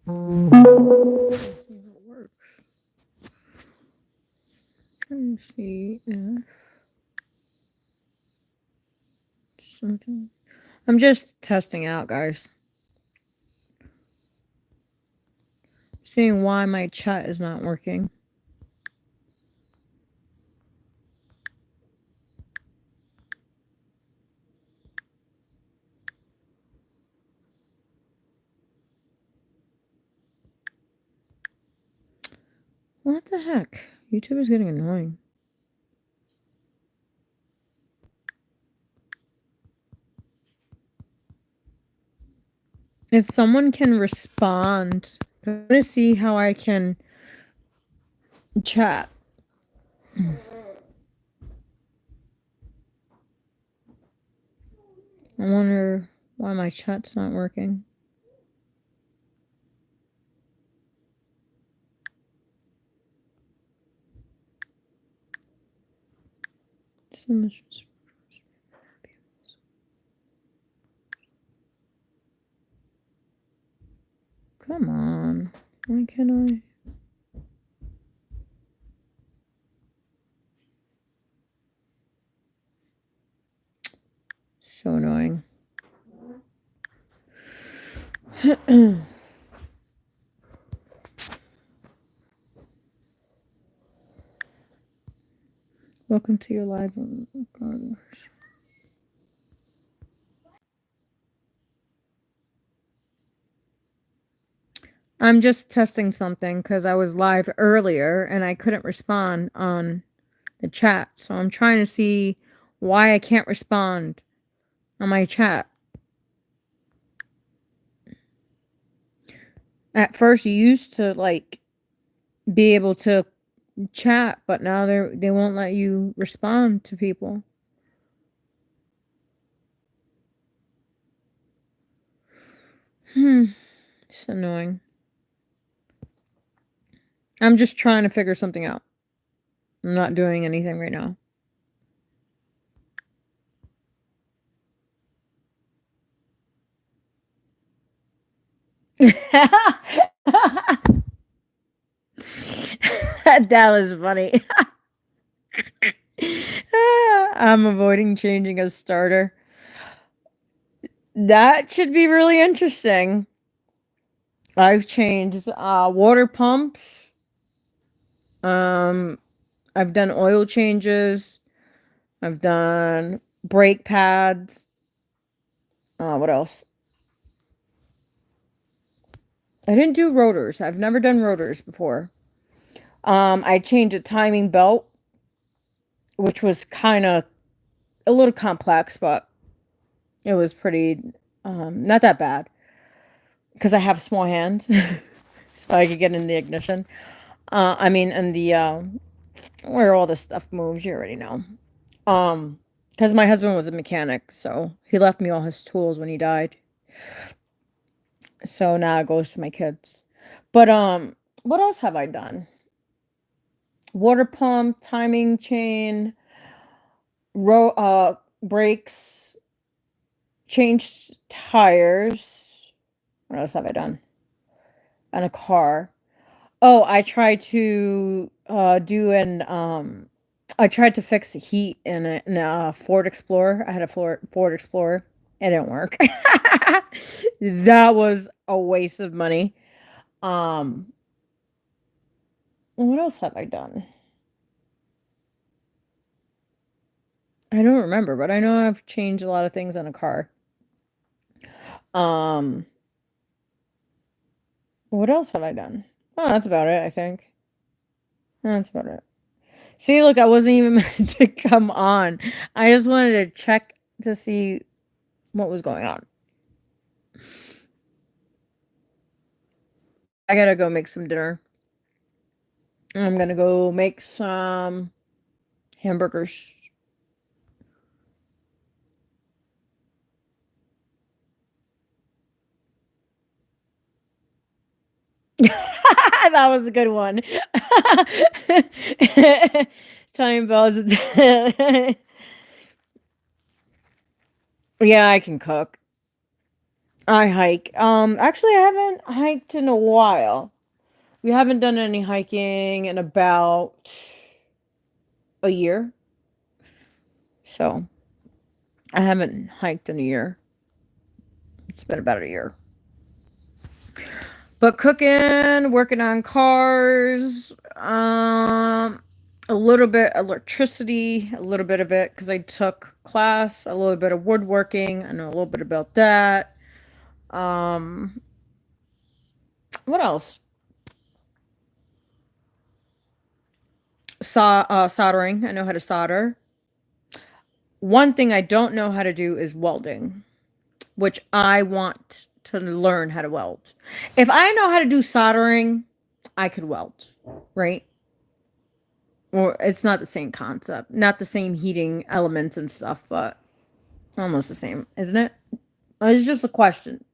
Let's see if it works. Let me see if something. I'm just testing out, guys. Seeing why my chat is not working. What the heck? YouTube is getting annoying. If someone can respond, I'm going to see how I can chat. I wonder why my chat's not working. So much. Come on. Why can't I? So annoying. Welcome to your live. I'm just testing something because I was live earlier and I couldn't respond on the chat. So I'm trying to see why I can't respond on my chat. At first you used to like be able to chat, but now they won't let you respond to people. It's annoying. I'm just trying to figure something out. I'm not doing anything right now. That was funny. I'm avoiding changing a starter. That should be really interesting. I've changed water pumps. I've done oil changes. I've done brake pads. What else? I didn't do rotors. I've never done rotors before. I changed a timing belt, which was kind of a little complex, but it was pretty not that bad because I have small hands, so I could get in the ignition. I mean, in the where all this stuff moves, you already know. Because my husband was a mechanic, so he left me all his tools when he died. So now it goes to my kids. But what else have I done? Water pump, timing chain, brakes, changed tires. What else have I done? On a car. Oh, I tried to I tried to fix the heat in a Ford Explorer. I had a Ford Explorer. It didn't work. That was a waste of money. What else have I done? I don't remember, but I know I've changed a lot of things on a car. What else have I done? Oh, that's about it, I think. That's about it. See, look, I wasn't even meant to come on. I just wanted to check to see what was going on. I gotta go make some dinner. I'm gonna go make some hamburgers. That was a good one. Time bells. Yeah, I can cook. I hike. Actually, I haven't hiked in a while. We haven't done any hiking in about a year. So, I haven't hiked in a year. It's been about a year. But cooking, working on cars, a little bit electricity, a little bit of it because I took class, a little bit of woodworking. I know a little bit about that. Um, what else? Soldering. I know how to solder. One thing I don't know how to do is welding, which I want to learn how to weld. If I know how to do soldering, I could weld, right? Or it's not the same concept, not the same heating elements and stuff, but almost the same, isn't it? It's just a question.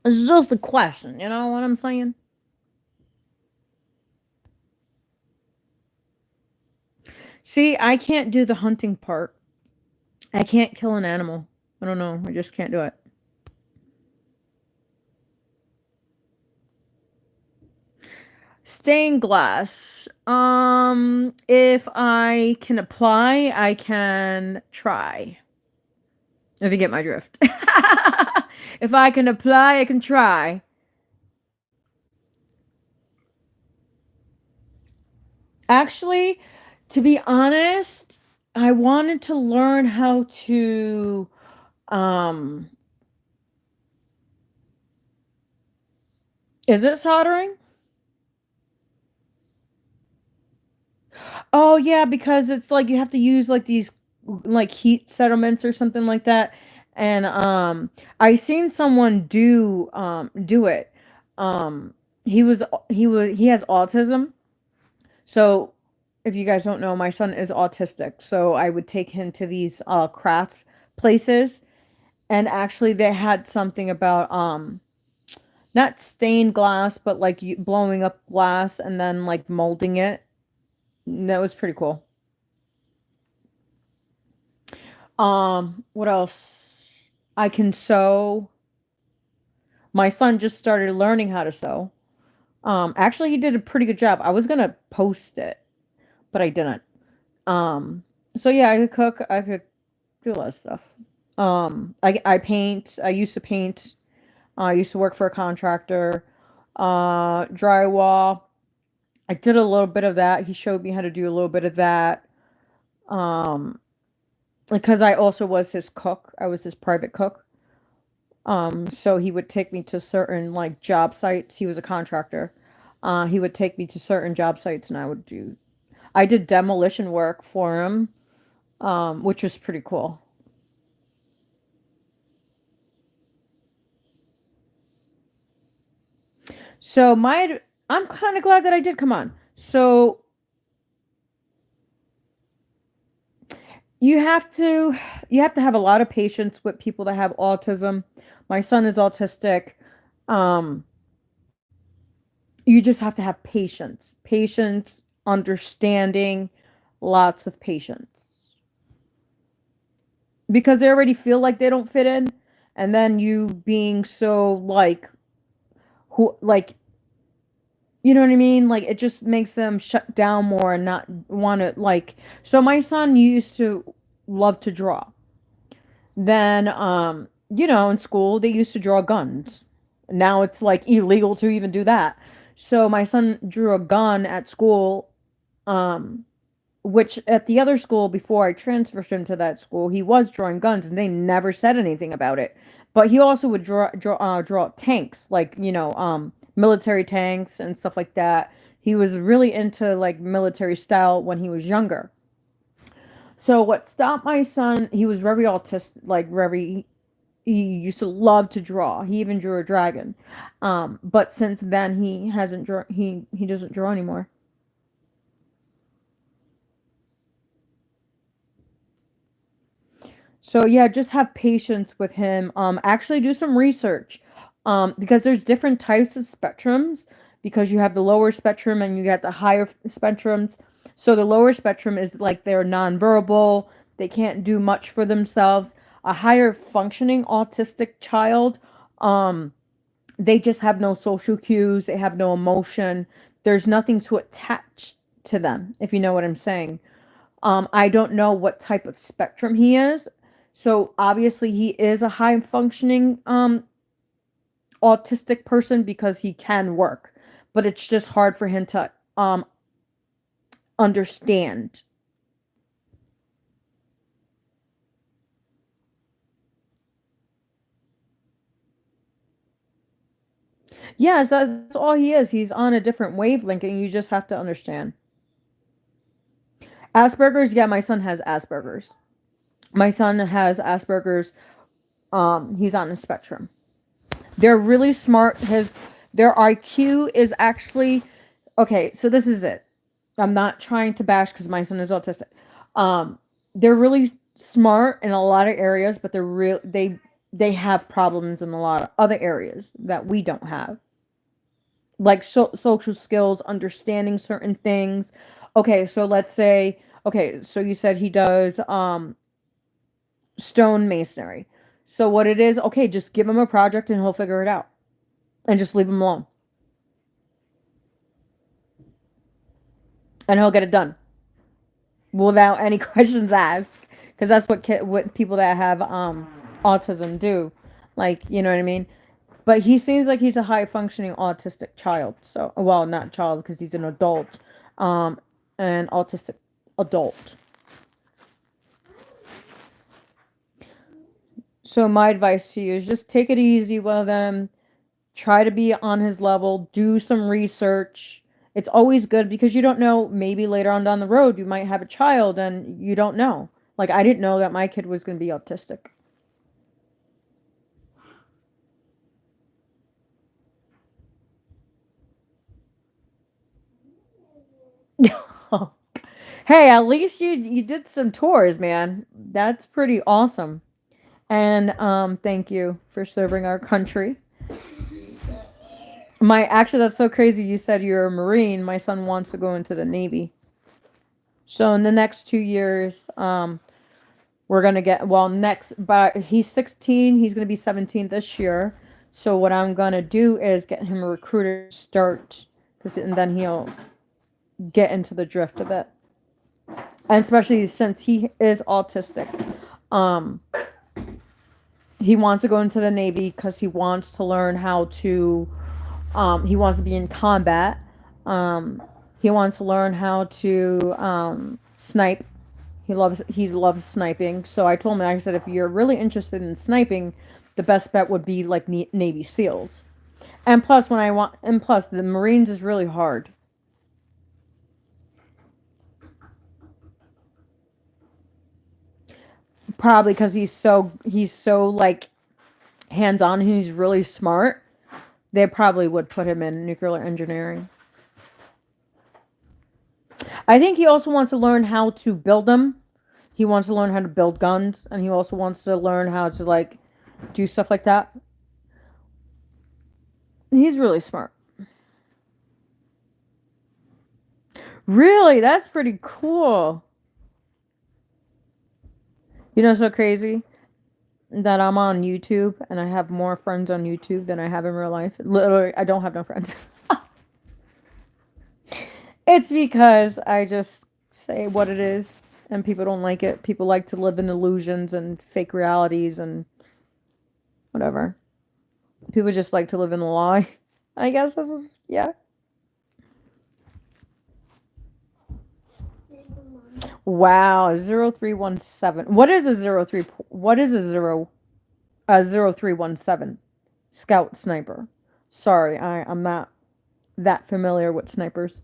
It's just a question, you know what I'm saying? See, I can't do the hunting part. I can't kill an animal. I don't know. I just can't do it. Stained glass. If I can apply, I can try. If you get my drift. If I can apply, I can try. Actually, to be honest, I wanted to learn how to is it soldering? Oh yeah, because it's like you have to use like these like heat settlements or something like that. And I seen someone do it. Um he has autism. So if you guys don't know, my son is autistic. So I would take him to these craft places, and actually they had something about not stained glass, but like you blowing up glass and then like molding it. That was pretty cool. What else? I can sew. My son just started learning how to sew. Actually he did a pretty good job. I was gonna post it, but I didn't. So yeah, I could cook, I could do a lot of stuff. I paint. I used to paint. I used to work for a contractor. Drywall. I did a little bit of that. He showed me how to do a little bit of that. Um, because I also was his cook. I was his private cook. So he would take me to certain like job sites. He was a contractor. He would take me to certain job sites and I did demolition work for him, which was pretty cool. So I'm kind of glad that I did come on. So you have to have a lot of patience with people that have autism. My son is autistic. Um, you just have to have patience, understanding, lots of patience. Because they already feel like they don't fit in, and then you being so like who like you know what I mean? Like it just makes them shut down more and not want to like so my son used to love to draw. Then in school they used to draw guns. Now it's like illegal to even do that. So my son drew a gun at school, um, which at the other school before I transferred him to that school, he was drawing guns and they never said anything about it. But he also would draw tanks, like, military tanks and stuff like that. He was really into like military style when he was younger. So what stopped my son, he was very autistic, like very he used to love to draw. He even drew a dragon. But since then he hasn't draw he doesn't draw anymore. So yeah, just have patience with him. Actually do some research. Because there's different types of spectrums because you have the lower spectrum and you got the higher spectrums. So the lower spectrum is like they're nonverbal, they can't do much for themselves. A higher functioning autistic child, they just have no social cues. They have no emotion. There's nothing to attach to them, if you know what I'm saying. I don't know what type of spectrum he is. So obviously he is a high functioning autistic person because he can work, but it's just hard for him to understand. Yes, that's all he is. He's on a different wavelength and you just have to understand. Asperger's, yeah, my son has Asperger's. My son has Asperger's. He's on the spectrum. They're really smart. Their IQ is actually okay, so this is it. I'm not trying to bash because my son is autistic. They're really smart in a lot of areas, but they have problems in a lot of other areas that we don't have, like social skills, understanding certain things. Okay, so let's say, okay, so you said he does stone masonry. So what it is, okay, just give him a project and he'll figure it out, and just leave him alone, and he'll get it done without any questions asked. Because that's what people that have autism do, like, you know what I mean. But he seems like he's a high functioning autistic child. So, well, not child because he's an adult, an autistic adult. So my advice to you is just take it easy with him. Try to be on his level. Do some research. It's always good because you don't know, maybe later on down the road you might have a child and you don't know. Like, I didn't know that my kid was going to be autistic. Hey, at least you did some tours, man. That's pretty awesome. And thank you for serving our country. Actually, that's so crazy. You said you're a Marine. My son wants to go into the Navy. So in the next 2 years, we're gonna get, well, but he's 16. He's gonna be 17 this year. So what I'm gonna do is get him a recruiter start, and then he'll get into the drift of it. And especially since he is autistic, he wants to go into the Navy because he wants to learn how to. He wants to be in combat. He wants to learn how to snipe. He loves sniping. So I told him, I said, if you're really interested in sniping, the best bet would be like Navy SEALs. And plus, the Marines is really hard. Probably because he's so like hands-on. He's really smart. They probably would put him in nuclear engineering. I think he also wants to learn how to build them. He wants to learn how to build guns, and he also wants to learn how to like do stuff like that. He's really smart. Really, that's pretty cool. You know, so crazy that I'm on YouTube and I have more friends on YouTube than I have in real life. Literally, I don't have no friends. It's because I just say what it is and people don't like it. People like to live in illusions and fake realities and whatever. People just like to live in a lie. I guess that's what, yeah. Wow, 0317. What is a 03? What is a 0317? Scout sniper. Sorry, I'm not that familiar with snipers.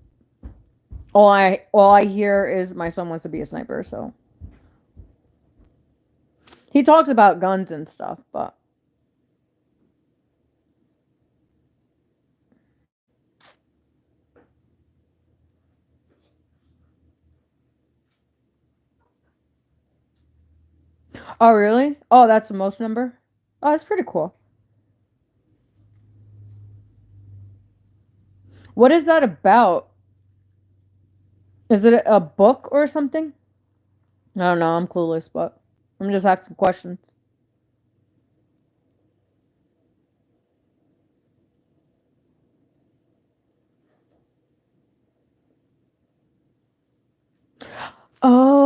All I hear is my son wants to be a sniper, so he talks about guns and stuff, but oh really? Oh, that's the most number? Oh, that's pretty cool. What is that about? Is it a book or something? I don't know, I'm clueless, but I'm just asking questions.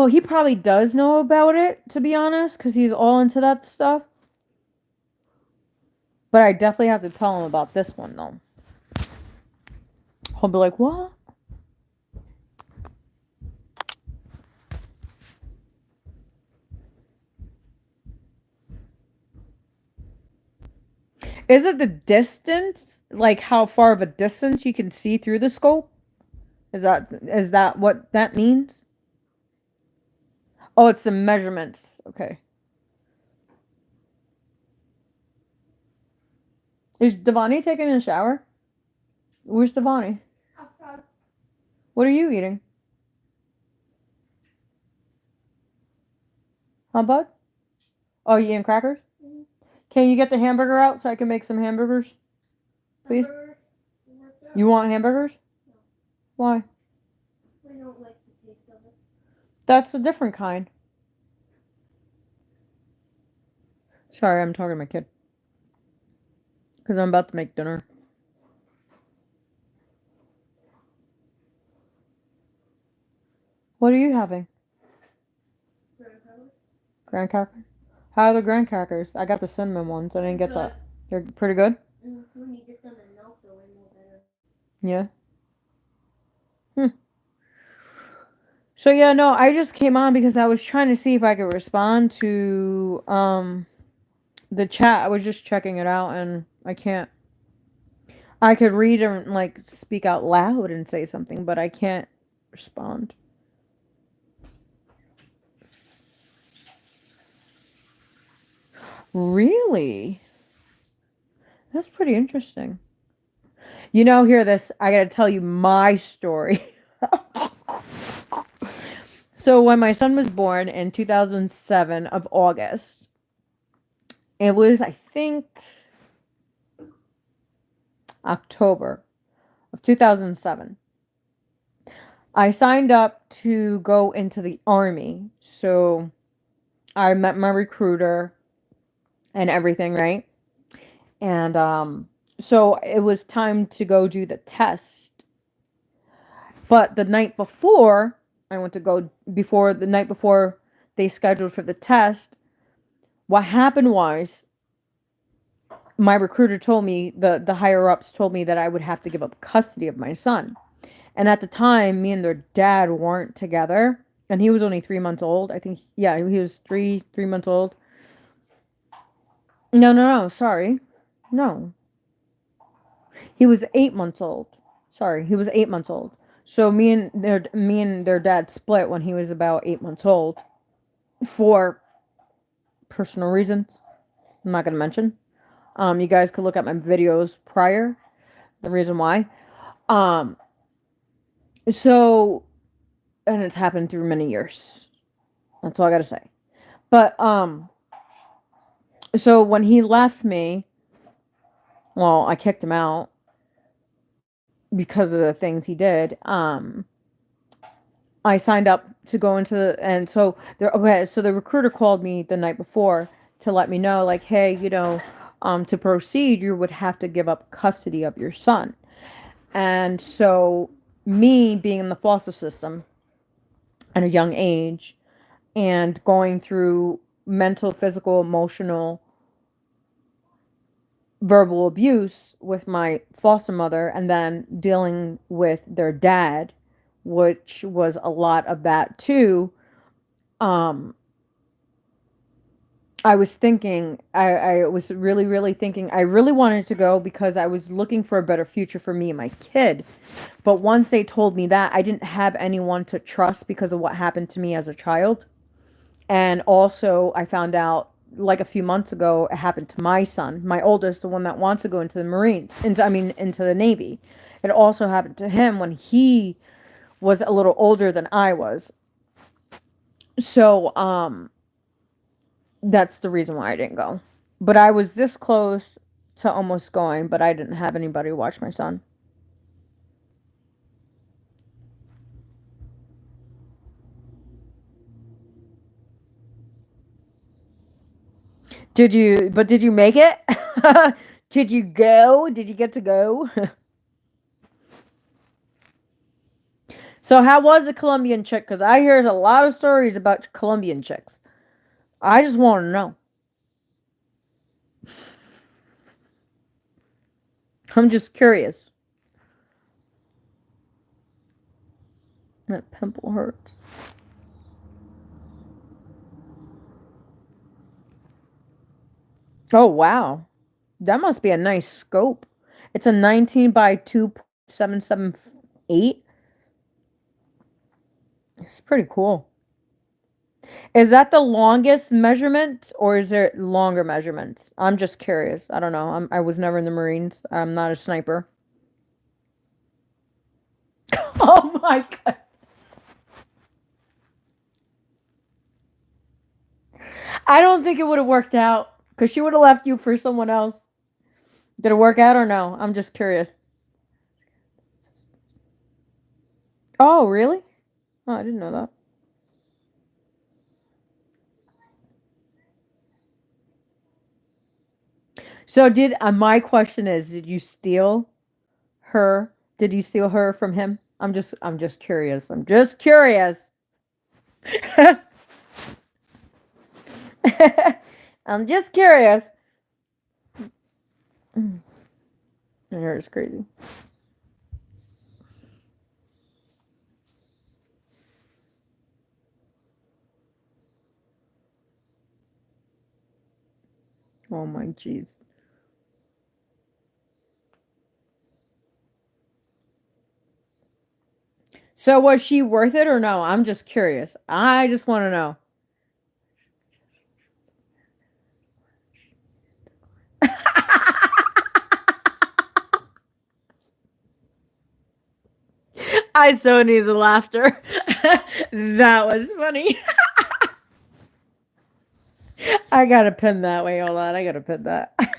Well, he probably does know about it, to be honest, because he's all into that stuff. But I definitely have to tell him about this one, though. He'll be like, what? Is it the distance? Like how far of a distance you can see through the scope? Is that what that means? Oh, it's the measurements. Okay. Is Devani taking a shower? Where's Devani? What are you eating? Huh, bud? Oh, you eating crackers? Can you get the hamburger out so I can make some hamburgers? Please? You want hamburgers? Why? I don't like the taste of it. That's a different kind. Sorry, I'm talking to my kid. Because I'm about to make dinner. What are you having? Graham crackers? How are the graham crackers? I got the cinnamon ones. I didn't get that. They're pretty good? When you get them in milk, they're way more better. Yeah. So yeah, no, I just came on because I was trying to see if I could respond to the chat. I was just checking it out and I can't. I could read and like speak out loud and say something, but I can't respond. Really? That's pretty interesting. You know, hear this. I gotta tell you my story. So when my son was born in 2007 of August, it was, I think, October of 2007. I signed up to go into the army. So I met my recruiter and everything, right? And so it was time to go do the test. But the night before, the night before they scheduled for the test, what happened was my recruiter told me, the higher ups told me that I would have to give up custody of my son. And at the time, me and their dad weren't together. And he was only 3 months old. I think, yeah, he was three months old. No, sorry. No. He was 8 months old. Sorry, he was 8 months old. So me and their dad split when he was about 8 months old for personal reasons. I'm not going to mention. You guys could look at my videos prior. The reason why. So, and it's happened through many years. That's all I got to say. But, so when he left me, well, I kicked him out because of the things he did. I signed up to go into and so the recruiter called me the night before to let me know, like, hey, to proceed, you would have to give up custody of your son. And so me being in the foster system at a young age and going through mental, physical, emotional, verbal abuse with my foster mother and then dealing with their dad, which was a lot of that too. I was thinking, I was really, really thinking, I really wanted to go because I was looking for a better future for me and my kid. But once they told me that, I didn't have anyone to trust because of what happened to me as a child. And also, I found out like a few months ago, it happened to my son, my oldest, the one that wants to go into the Marines, into the Navy. It also happened to him when he was a little older than I was. So, that's the reason why I didn't go. But I was this close to almost going, but I didn't have anybody watch my son. Did you make it? Did you go? Did you get to go? So how was the Colombian chick? Because I hear a lot of stories about Colombian chicks. I just want to know. I'm just curious. That pimple hurts. Oh, wow. That must be a nice scope. It's a 19 by 2.778. It's pretty cool. Is that the longest measurement or is there longer measurements? I'm just curious. I don't know. I was never in the Marines. I'm not a sniper. Oh my God. I don't think it would have worked out because she would have left you for someone else. Did it work out or no? I'm just curious. Oh, really? Oh, I didn't know that. So did my question is, did you steal her? Did you steal her from him? I'm just curious. I'm just curious. I'm just curious. My hair is crazy. Oh my jeez. So was she worth it or no? I'm just curious. I just want to know. I so need the laughter. That was funny. I gotta pin that. Wait, hold on. I gotta pin that. That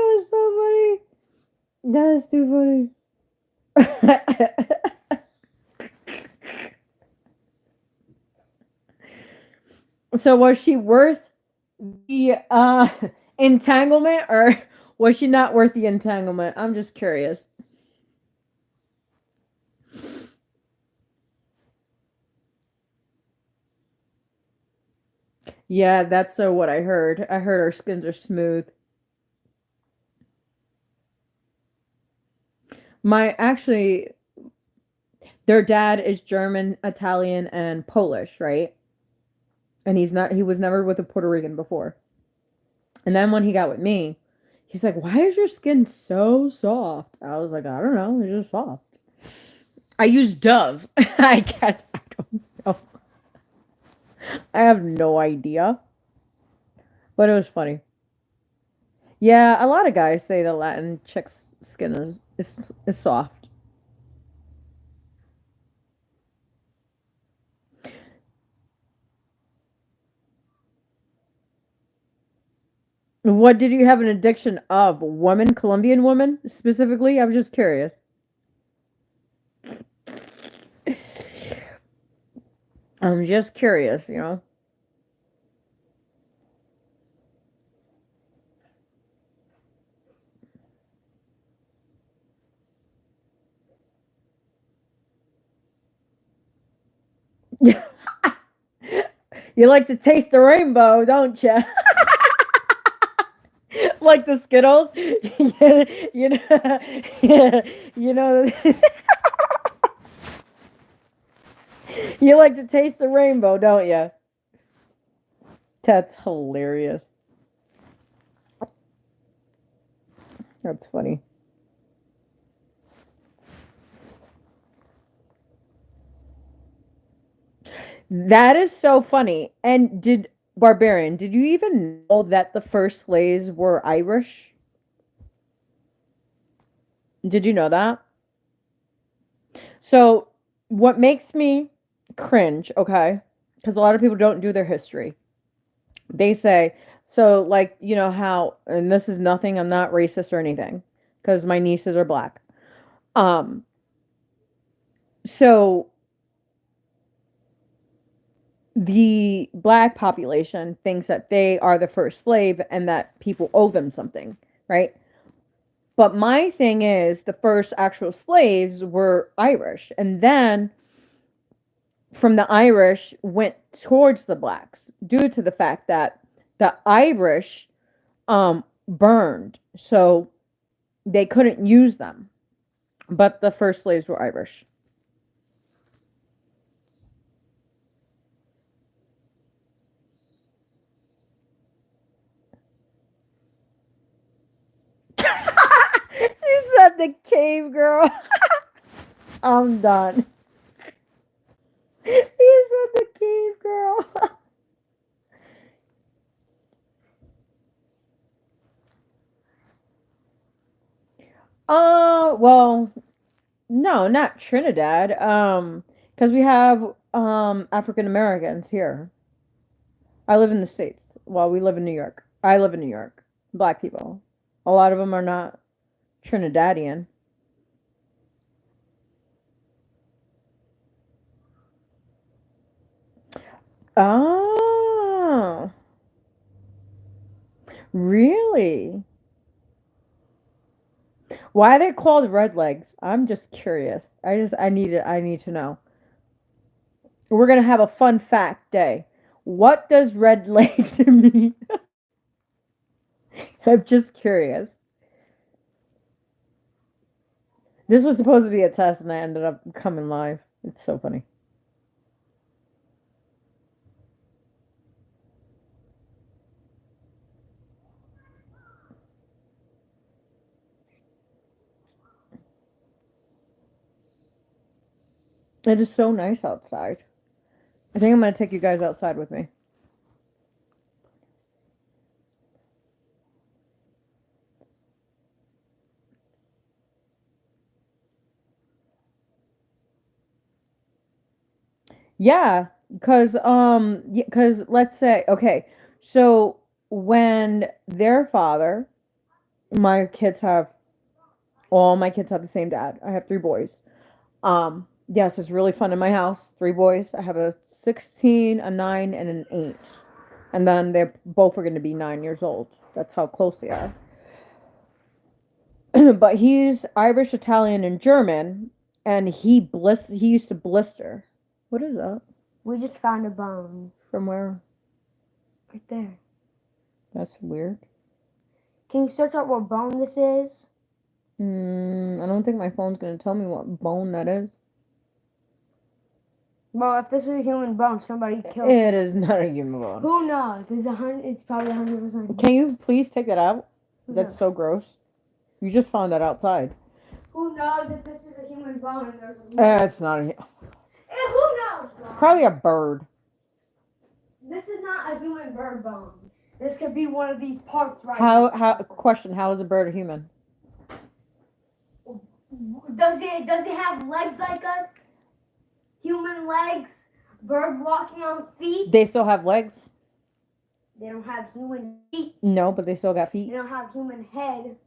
was so funny. That is too funny. So was she worth the entanglement or was she not worth the entanglement? I'm just curious. Yeah, that's so what I heard. I heard our skins are smooth. My actually their dad is German, Italian, and Polish, right? And he was never with a Puerto Rican before. And then when he got with me, he's like, "Why is your skin so soft?" I was like, "I don't know, it's just soft." I use Dove. I guess I don't know. I have no idea. But it was funny. Yeah, a lot of guys say the Latin chick's skin is soft. What did you have an addiction of? Woman, Colombian woman specifically? I'm just curious. I'm just curious, you know. You like to taste the rainbow, don't you? Like the Skittles. You know, yeah, you know, you like to taste the rainbow, don't you? That's hilarious. That's funny. That is so funny. And Barbarian, did you even know that the first slaves were Irish? Did you know that? So, what makes me cringe, okay? Because a lot of people don't do their history. They say, so, like, you know how, and this is nothing, I'm not racist or anything, because my nieces are black. Um, so the black population thinks that they are the first slave and that people owe them something. right? But my thing is, the first actual slaves were Irish, and then from the Irish went towards the blacks due to the fact that the Irish burned, so they couldn't use them. But the first slaves were Irish. You said the cave girl. I'm done. You said the cave girl. Well, no, not Trinidad. Because we have African Americans here. I live in the States. Well, we live in New York. I live in New York. Black people. A lot of them are not Trinidadian. Oh, really? Why are they called red legs? I'm just curious. I need to know. We're gonna have a fun fact day. What does red legs mean? I'm just curious. This was supposed to be a test and I ended up coming live. It's so funny. It is so nice outside. I think I'm gonna take you guys outside with me. Yeah, because let's say, okay, so when their father, my kids have all my kids have the same dad. I have three boys. Yes, it's really fun in my house. Three boys. I have a 16, a 9, and an 8. And then they're both are going to be 9 years old. That's how close they are. But he's Irish, Italian, and German, and he used to blister. What is that? We just found a bone. From where? Right there. That's weird. Can you search out what bone this is? I don't think my phone's going to tell me what bone that is. Well, if this is a human bone, somebody killed It is not a human bone. Who knows? It's probably 100%. Can you please take that out? Who That's knows? so gross. You just found that outside. Who knows if this is a human bone and there's a It's not a... who knows? It's probably a bird. This is not a human bird bone. This could be one of these parts right Question, how is a bird a human? Does it have legs like us? Human legs? Bird walking on feet? They still have legs? They don't have human feet. No, but they still got They feet. don't have human head.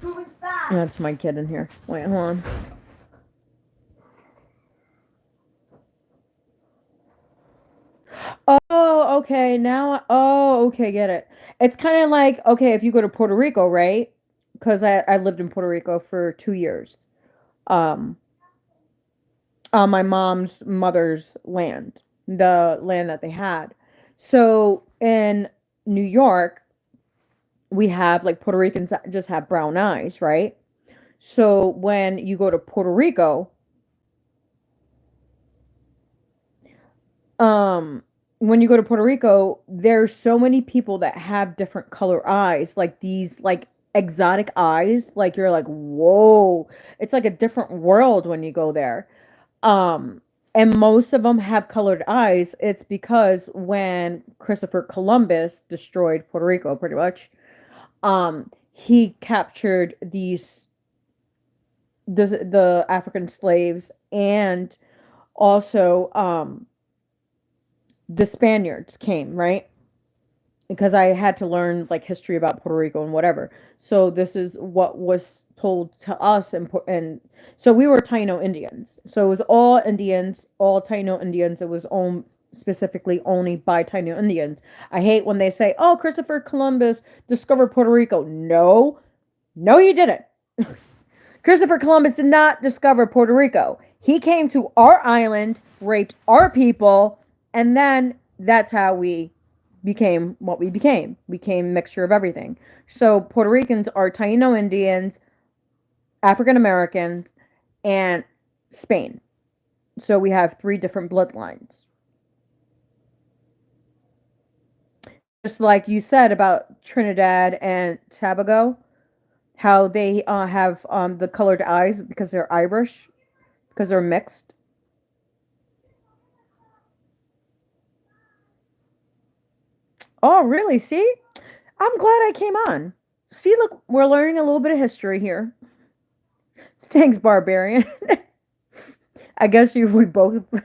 Who is that? That's my kid in here. Wait, hold on. Oh, okay. Okay, get it. It's kind of like, okay, if you go to Puerto Rico, right? Because I lived in Puerto Rico for 2 years. On my mom's mother's land, the land that they had. So in New York, we have like Puerto Ricans that just have brown eyes, right? So when you go to Puerto Rico, there's so many people that have different color eyes, like these like exotic eyes, like you're like, whoa, it's like a different world when you go there. And most of them have colored eyes. It's because when Christopher Columbus destroyed Puerto Rico, pretty much, he captured the African slaves, and also the Spaniards came, right? Because I had to learn like history about Puerto Rico and whatever. So this is what was told to us, and so we were Taino Indians. So it was all Indians, all Taino Indians. It was all specifically only by Taino Indians. I hate when they say, oh, Christopher Columbus discovered Puerto Rico. No, he didn't. Christopher Columbus did not discover Puerto Rico. He came to our island, raped our people, and then that's how we became what we became. We became a mixture of everything. So Puerto Ricans are Taino Indians, African Americans, and Spain. So we have 3 different bloodlines. Just like you said about Trinidad and Tobago, how they have the colored eyes because they're Irish, because they're mixed. Oh, really? See? I'm glad I came on. See, look, we're learning a little bit of history here. Thanks, Barbarian. I guess we both we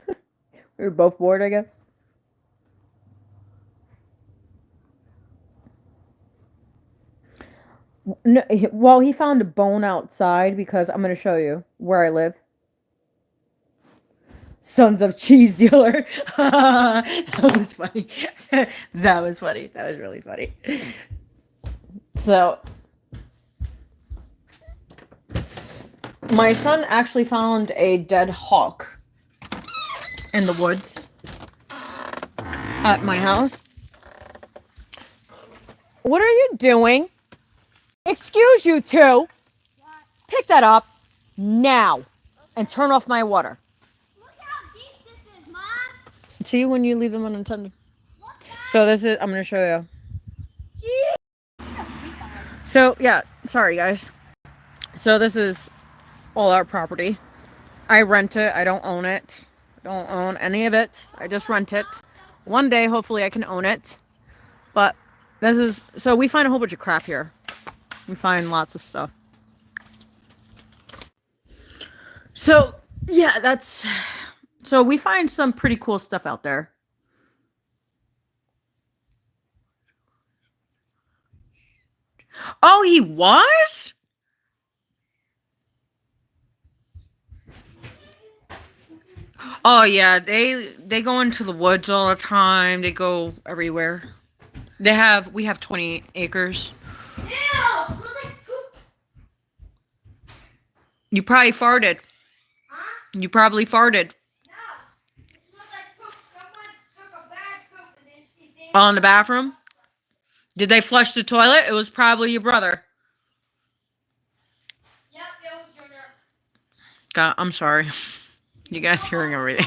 were both bored, I guess. No, well, he found a bone outside because I'm going to show you where I live. Sons of cheese dealer. That was funny. That was funny. That was really funny. So, my son actually found a dead hawk in the woods at my house. What are you doing? Excuse you two. Pick that up now and turn off my water. Look how deep this is, Mom. See when you leave them unattended. So this is, I'm going to show you. So yeah, sorry guys. So this is all our property. I rent it. I don't own it. I don't own any of it. I just rent it. One day, hopefully I can own it. But this is, so we find a whole bunch of crap here. We find lots of stuff. So yeah, so we find some pretty cool stuff out there. Oh, he was? Oh yeah, they go into the woods all the time. They go everywhere. We have 20 acres. Ew, smells like poop. You probably farted. Huh? You probably farted. No, it smells like poop. Someone took a bad poop and they Oh, in the bathroom? Did they flush the toilet? It was probably your brother. Yep, it was your nerve. God, I'm sorry. You guys hearing everything.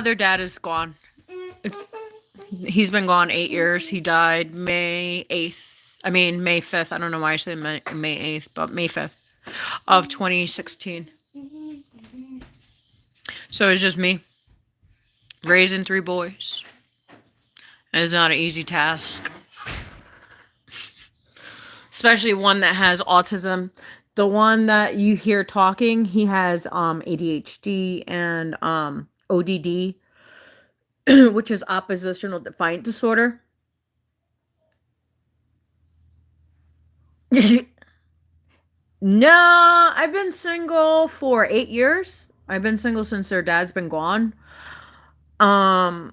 Their dad is gone. He's been gone 8 years. He died May 8th. I mean, May 5th. I don't know why I said May 8th, but May 5th of 2016. So it's just me raising 3 boys. And it's not an easy task. Especially one that has autism. The one that you hear talking, he has ADHD and ODD, which is oppositional defiant disorder. No, I've been single for 8 years. I've been single since their dad's been gone. I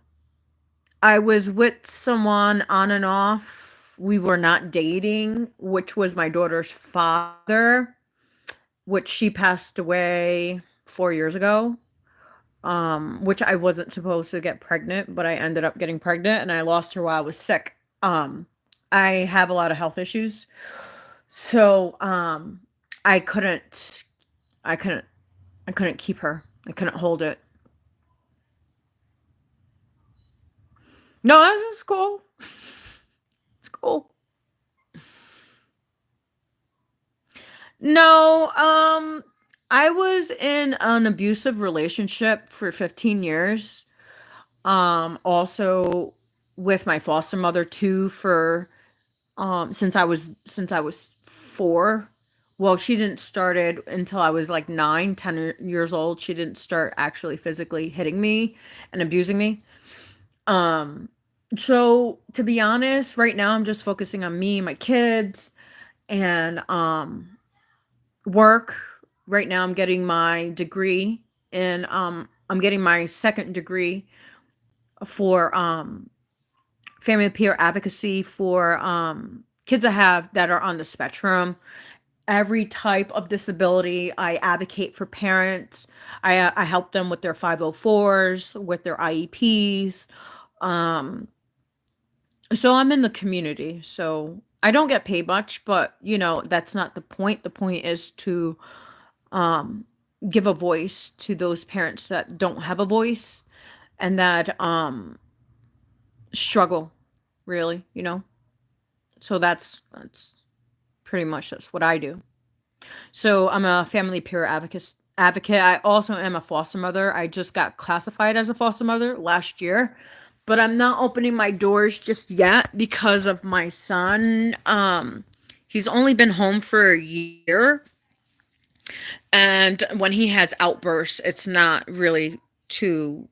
was with someone on and off. We were not dating, which was my daughter's father, which she passed away 4 years ago. Which I wasn't supposed to get pregnant, but I ended up getting pregnant and I lost her while I was sick. I have a lot of health issues. So, I couldn't keep her. I couldn't hold it. No, it's cool. It's cool. No, I was in an abusive relationship for 15 years. Also with my foster mother too for since I was 4. Well, she didn't start it until I was like 9, 10 years old. She didn't start actually physically hitting me and abusing me. So to be honest, right now I'm just focusing on me, my kids, and work. Right now I'm getting my degree and I'm getting my second degree for family peer advocacy for kids that are on the spectrum. Every type of disability. I advocate for parents. I help them with their 504s, with their IEPs. Um, so I'm in the community. So I don't get paid much, but that's not the point. The point is to um, give a voice to those parents that don't have a voice and that struggle, really. So that's pretty much that's what I do. So I'm a family peer advocate. I also am a foster mother. I just got classified as a foster mother last year, but I'm not opening my doors just yet because of my son. He's only been home for a year, and when he has outbursts, it's not really too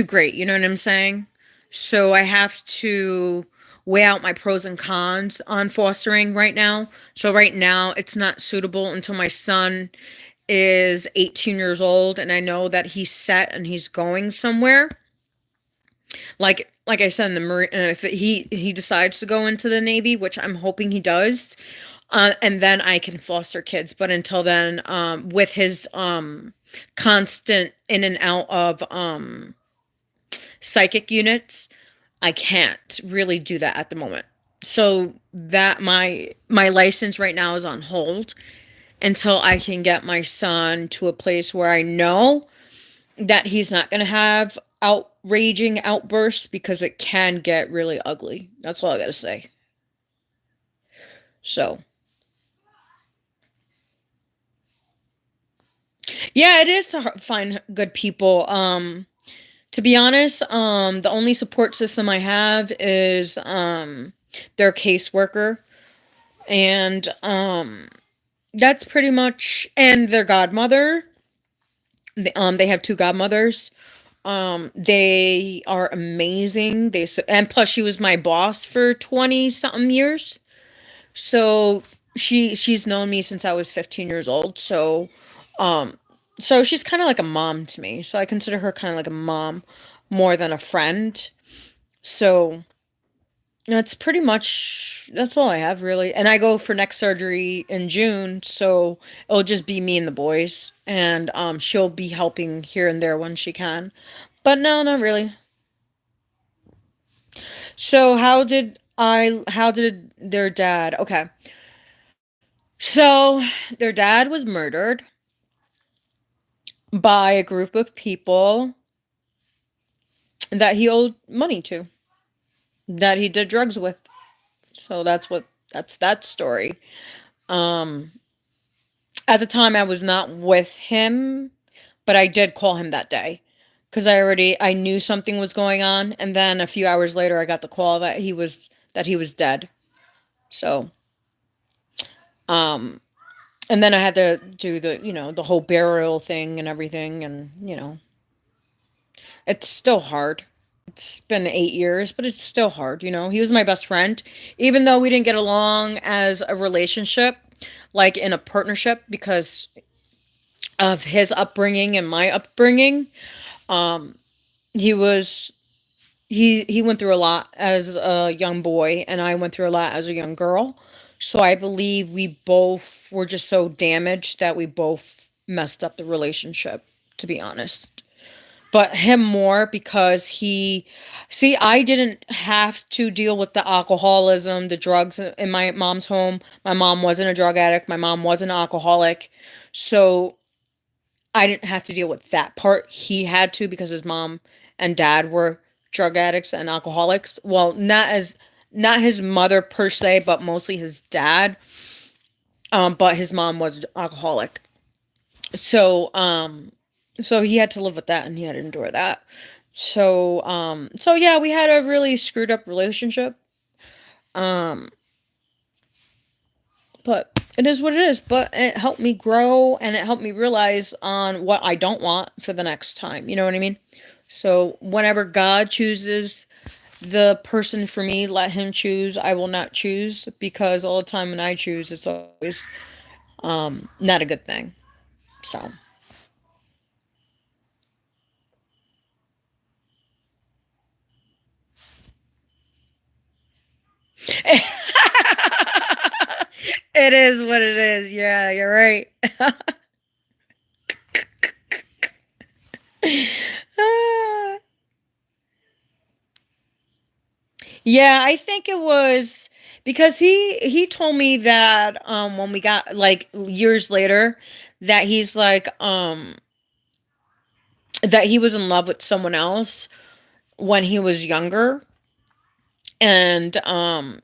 great. You know what I'm saying? So I have to weigh out my pros and cons on fostering right now. So right now it's not suitable until my son is 18 years old and I know that he's set and he's going somewhere. Like I said in the Marine, if he decides to go into the Navy, which I'm hoping he does, and then I can foster kids. But until then, with his constant in and out of psychic units, I can't really do that at the moment. So that my license right now is on hold until I can get my son to a place where I know that he's not going to have outraging outbursts, because it can get really ugly. That's all I got to say. So, yeah, it is to find good people. To be honest, the only support system I have is their caseworker, and that's pretty much, and their godmother. They have two godmothers. They are amazing. And plus she was my boss for 20 something years. So she's known me since I was 15 years old. Um so she's kind of like a mom to me. So I consider her kind of like a mom more than a friend. So that's all I have, really. And I go for neck surgery in June, so it'll just be me and the boys, and she'll be helping here and there when she can. But no, not really. So how did their dad? Okay. So their dad was murdered by a group of people that he owed money to, that he did drugs with. So that's that story. Um at the time I was not with him, but I did call him that day because I knew something was going on, and then a few hours later I got the call that he was dead. So, um and then I had to do the whole burial thing and everything, and it's still hard. It's been 8 years, but it's still hard. He was my best friend, even though we didn't get along as a relationship, like in a partnership, because of his upbringing and my upbringing. Um, he was he went through a lot as a young boy, and I went through a lot as a young girl. So I believe we both were just so damaged that we both messed up the relationship, to be honest. But him more, because I didn't have to deal with the alcoholism, the drugs in my mom's home. My mom wasn't a drug addict. My mom wasn't an alcoholic. So I didn't have to deal with that part. He had to, because his mom and dad were drug addicts and alcoholics. Well, not his mother per se, but mostly his dad. But his mom was alcoholic. So so he had to live with that, and he had to endure that. So yeah, we had a really screwed up relationship. Um but it is what it is. But it helped me grow, and it helped me realize on what I don't want for the next time. You know what I mean? So whenever God chooses the person for me, let him choose. I will not choose, because all the time when I choose, it's always not a good thing. So It is what it is. Yeah, you're right. Ah. Yeah, I think it was because he told me that when we got like years later that he's like that he was in love with someone else when he was younger, and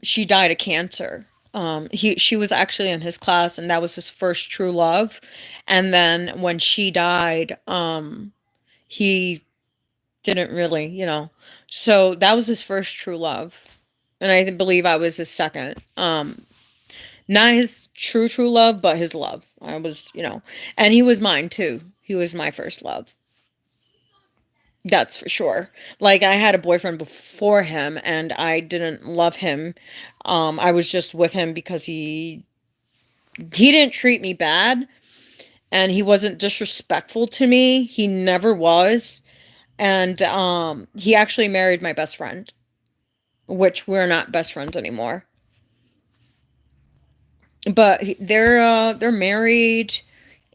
she died of cancer. She was actually in his class, and that was his first true love. And then when she died, he didn't really, so that was his first true love. And I believe I was his second. Not his true love, but his love. I was, and he was mine too. He was my first love. That's for sure. Like, I had a boyfriend before him and I didn't love him. I was just with him because he didn't treat me bad, and he wasn't disrespectful to me. He never was. And he actually married my best friend, which we're not best friends anymore. But they're married,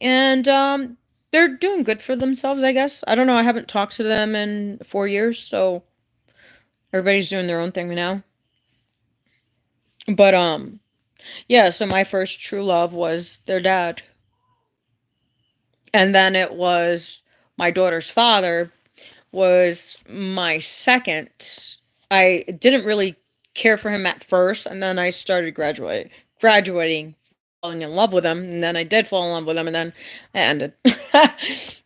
and they're doing good for themselves, I guess. I don't know. I haven't talked to them in 4 years, so everybody's doing their own thing now. But yeah, so my first true love was their dad. And then it was my daughter's father was my second. I didn't really care for him at first, and then I started graduating, falling in love with him, and then I did fall in love with him, and then it ended.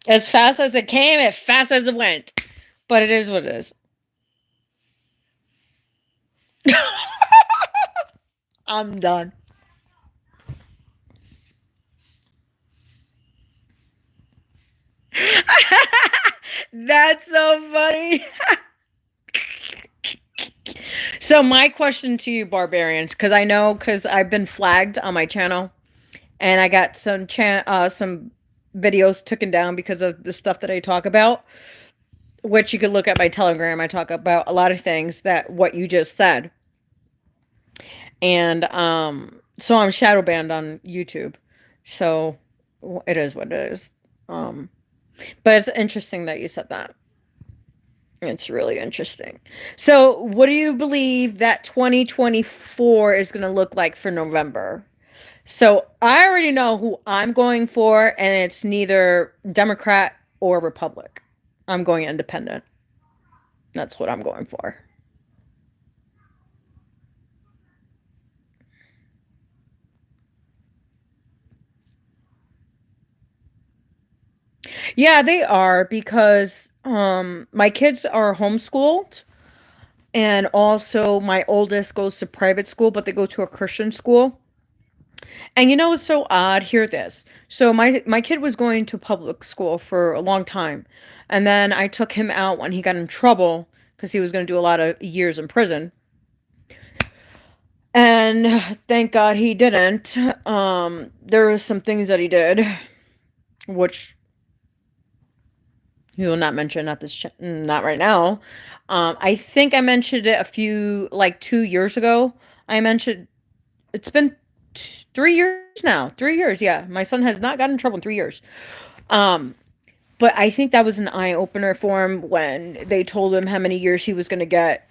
As fast as it came, as fast as it went. But it is what it is. I'm done. That's so funny. So my question to you, barbarians, because I've been flagged on my channel, and I got some videos taken down because of the stuff that I talk about, which you could look at my Telegram. I talk about a lot of things that what you just said, and so I'm shadow banned on YouTube. So it is what it is. But it's interesting that you said that. It's really interesting. So, what do you believe that 2024 is going to look like for November? So, I already know who I'm going for, and it's neither Democrat or Republic. I'm going independent. That's what I'm going for. Yeah, they are, because my kids are homeschooled, and also my oldest goes to private school, but they go to a Christian school. And it's so odd. Hear this. So my kid was going to public school for a long time, and then I took him out when he got in trouble because he was going to do a lot of years in prison. And thank God he didn't. There were some things that he did, which we will not mention at this not right now. I think I mentioned it like 2 years ago. I mentioned it's been 3 years now. 3 years, yeah. My son has not gotten in trouble in 3 years. But I think that was an eye-opener for him when they told him how many years he was going to get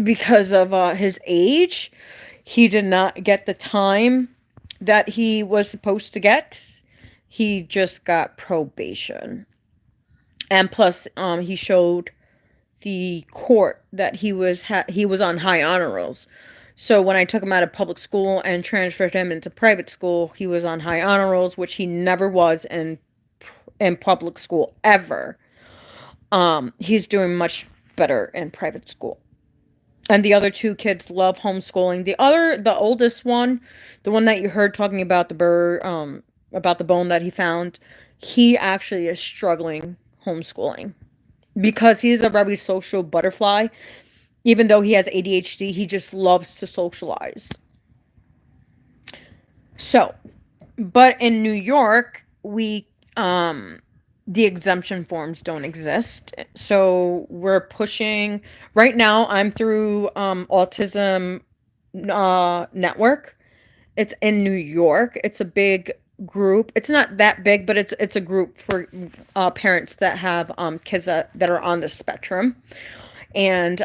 because of his age. He did not get the time that he was supposed to get. He just got probation. And plus, he showed the court that he was on high honor rolls. So when I took him out of public school and transferred him into private school, he was on high honor rolls, which he never was in public school ever. He's doing much better in private school. And the other two kids love homeschooling. The oldest one, the one that you heard talking about about the bone that he found, he actually is struggling homeschooling because he's a very social butterfly. Even though he has ADHD, he just loves to socialize. So, but in New York, the exemption forms don't exist. So we're pushing. Right now, I'm through Autism Network, It's in New York. It's a big group. It's not that big, but it's a group for parents that have kids that are on the spectrum. And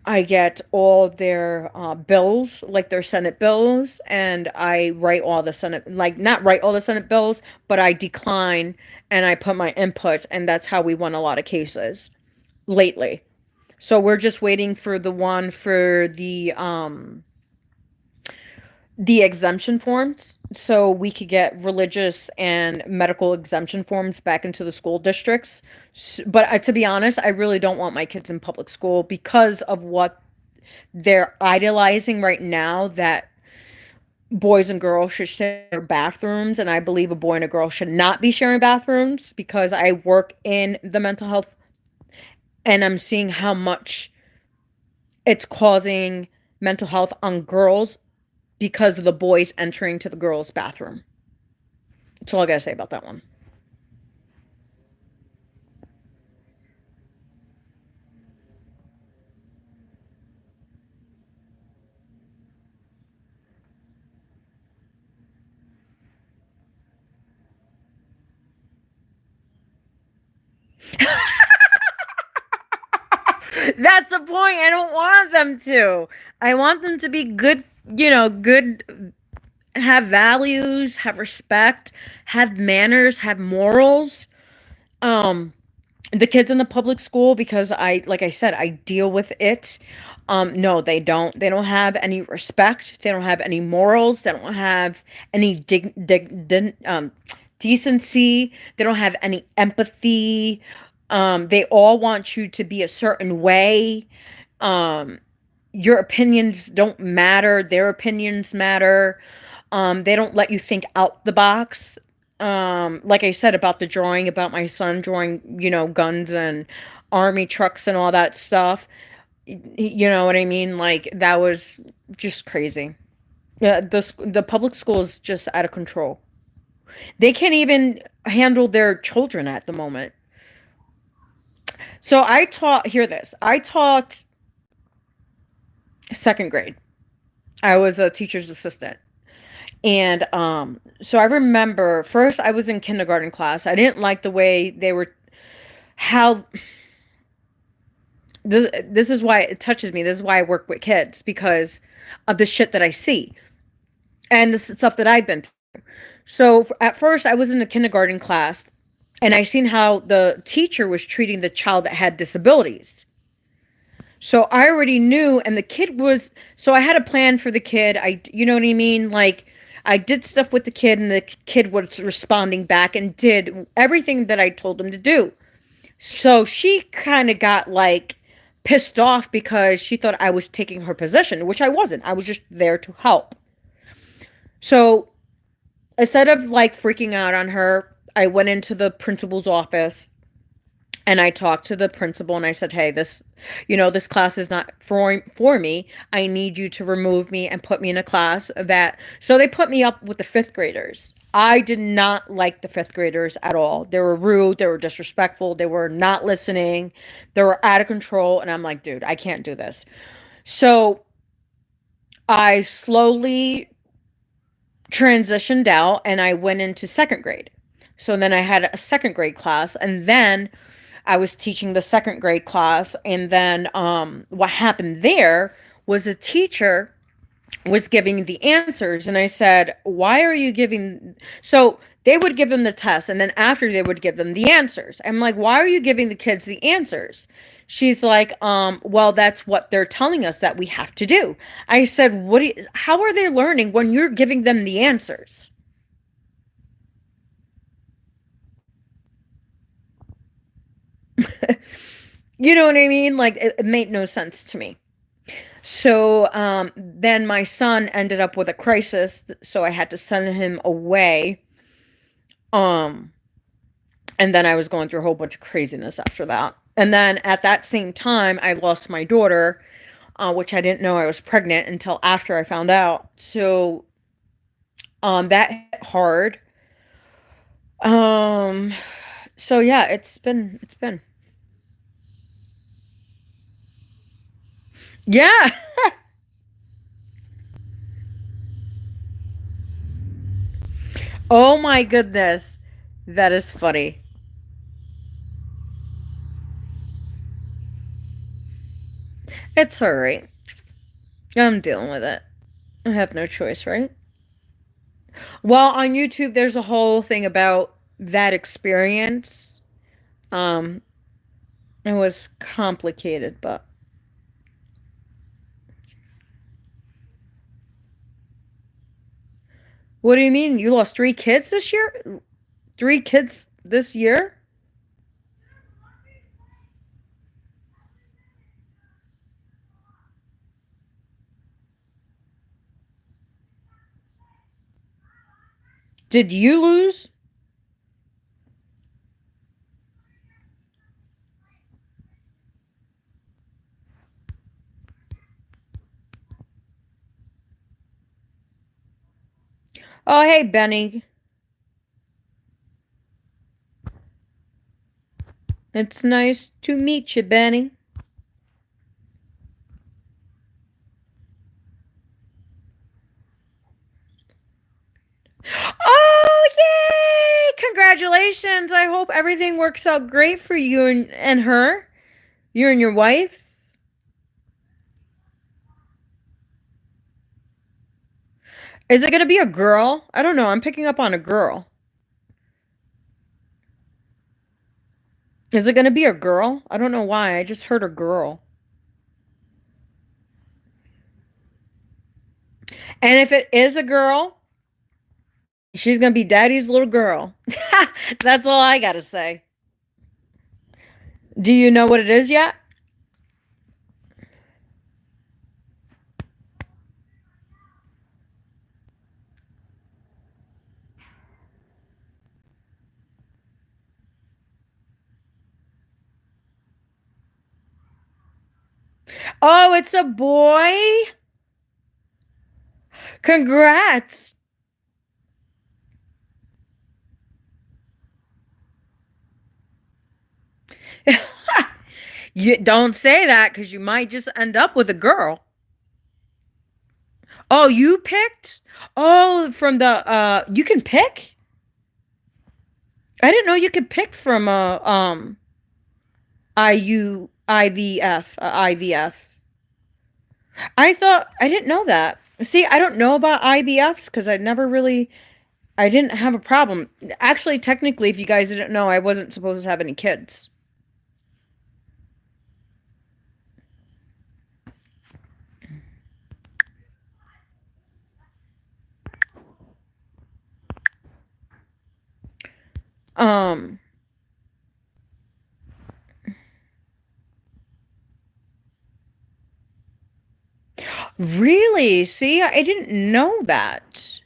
I get all their bills, like their Senate bills, and I write all the Senate, like not write all the Senate bills, but I decline and I put my input, and that's how we won a lot of cases lately. So we're just waiting for the one for the exemption forms, so we could get religious and medical exemption forms back into the school districts. But to be honest, I really don't want my kids in public school because of what they're idolizing right now, that boys and girls should share bathrooms, and I believe a boy and a girl should not be sharing bathrooms, because I work in the mental health and I'm seeing how much it's causing mental health on girls because of the boys entering to the girls' bathroom. That's all I gotta say about that one. That's the point. I don't want them to. I want them to be good, good, have values, have respect, have manners, have morals. Um, the kids in the public school, because like I said, I deal with it. No, they don't. They don't have any respect. They don't have any morals. They don't have any decency. They don't have any empathy. They all want you to be a certain way. Um, your opinions don't matter. Their opinions matter. They don't let you think out the box. Like I said about the drawing, about my son drawing, guns and army trucks and all that stuff. You know what I mean? Like, that was just crazy. Yeah, the public school is just out of control. They can't even handle their children at the moment. So hear this. I taught second grade. I was a teacher's assistant. And so I remember first I was in kindergarten class. I didn't like the way they were, how this is why it touches me. This is why I work with kids, because of the shit that I see and the stuff that I've been through. So at first I was in the kindergarten class, and I seen how the teacher was treating the child that had disabilities. So I already knew, and the kid was, so I had a plan for the kid. You know what I mean? Like, I did stuff with the kid, and the kid was responding back and did everything that I told him to do. So she kind of got like pissed off because she thought I was taking her position, which I wasn't. I was just there to help. So instead of like freaking out on her, I went into the principal's office and I talked to the principal, and I said, hey, this class is not for me. I need you to remove me and put me in a class that, so they put me up with the fifth graders. I did not like the fifth graders at all. They were rude. They were disrespectful. They were not listening. They were out of control. And I'm like, dude, I can't do this. So I slowly transitioned out and I went into second grade. So then I had a second grade class, and then I was teaching the second grade class. And then what happened there was a teacher was giving the answers, and I said, why are you giving, so they would give them the test, and then after they would give them the answers. I'm like, why are you giving the kids the answers? She's like, well, that's what they're telling us that we have to do. I said, how are they learning when you're giving them the answers? You know what I mean? Like, it made no sense to me. So then my son ended up with a crisis, so I had to send him away. And then I was going through a whole bunch of craziness after that. And then at that same time, I lost my daughter, which I didn't know I was pregnant until after I found out. So that hit hard. So yeah, it's been. Yeah. Oh my goodness. That is funny. It's alright. I'm dealing with it. I have no choice, right? Well, on YouTube, there's a whole thing about that experience. Um, it was complicated, but what do you mean? You lost 3 kids this year? 3 kids this year? Did you lose? Oh, hey, Benny. It's nice to meet you, Benny. Oh, yay! Congratulations. I hope everything works out great for you and her. You and your wife. Is it going to be a girl? I don't know. I'm picking up on a girl. Is it going to be a girl? I don't know why. I just heard a girl. And if it is a girl, she's going to be daddy's little girl. That's all I got to say. Do you know what it is yet? Oh, it's a boy? Congrats. You don't say that because you might just end up with a girl. Oh, you picked? Oh, from the you can pick? I didn't know you could pick from IVF. I thought I didn't know that. See, I don't know about IVFs because I didn't have a problem. Actually, technically, if you guys didn't know, I wasn't supposed to have any kids. Um, really? See, I didn't know that.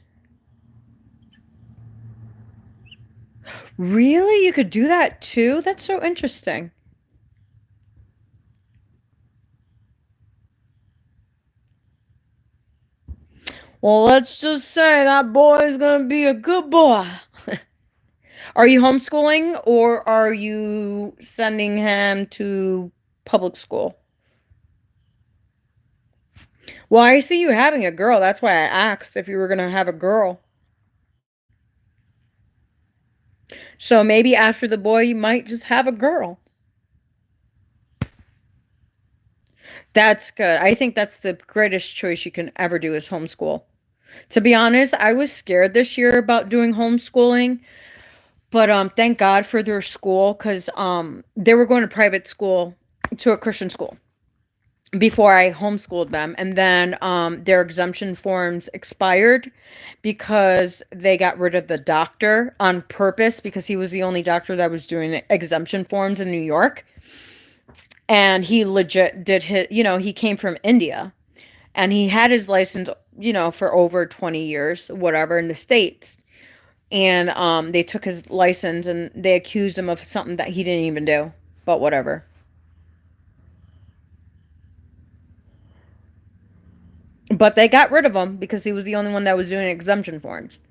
Really? You could do that too? That's so interesting. Well, let's just say that boy is going to be a good boy. Are you homeschooling or are you sending him to public school? Well, I see you having a girl. That's why I asked if you were going to have a girl. So maybe after the boy, you might just have a girl. That's good. I think that's the greatest choice you can ever do is homeschool. To be honest, I was scared this year about doing homeschooling, but thank God for their school because they were going to private school to a Christian school before I homeschooled them. And then their exemption forms expired because they got rid of the doctor on purpose because he was the only doctor that was doing exemption forms in New York. And he legit did his, he came from India and he had his license, for over 20 years, whatever, in the States. And they took his license and they accused him of something that he didn't even do, but whatever. But they got rid of him because he was the only one that was doing exemption forms.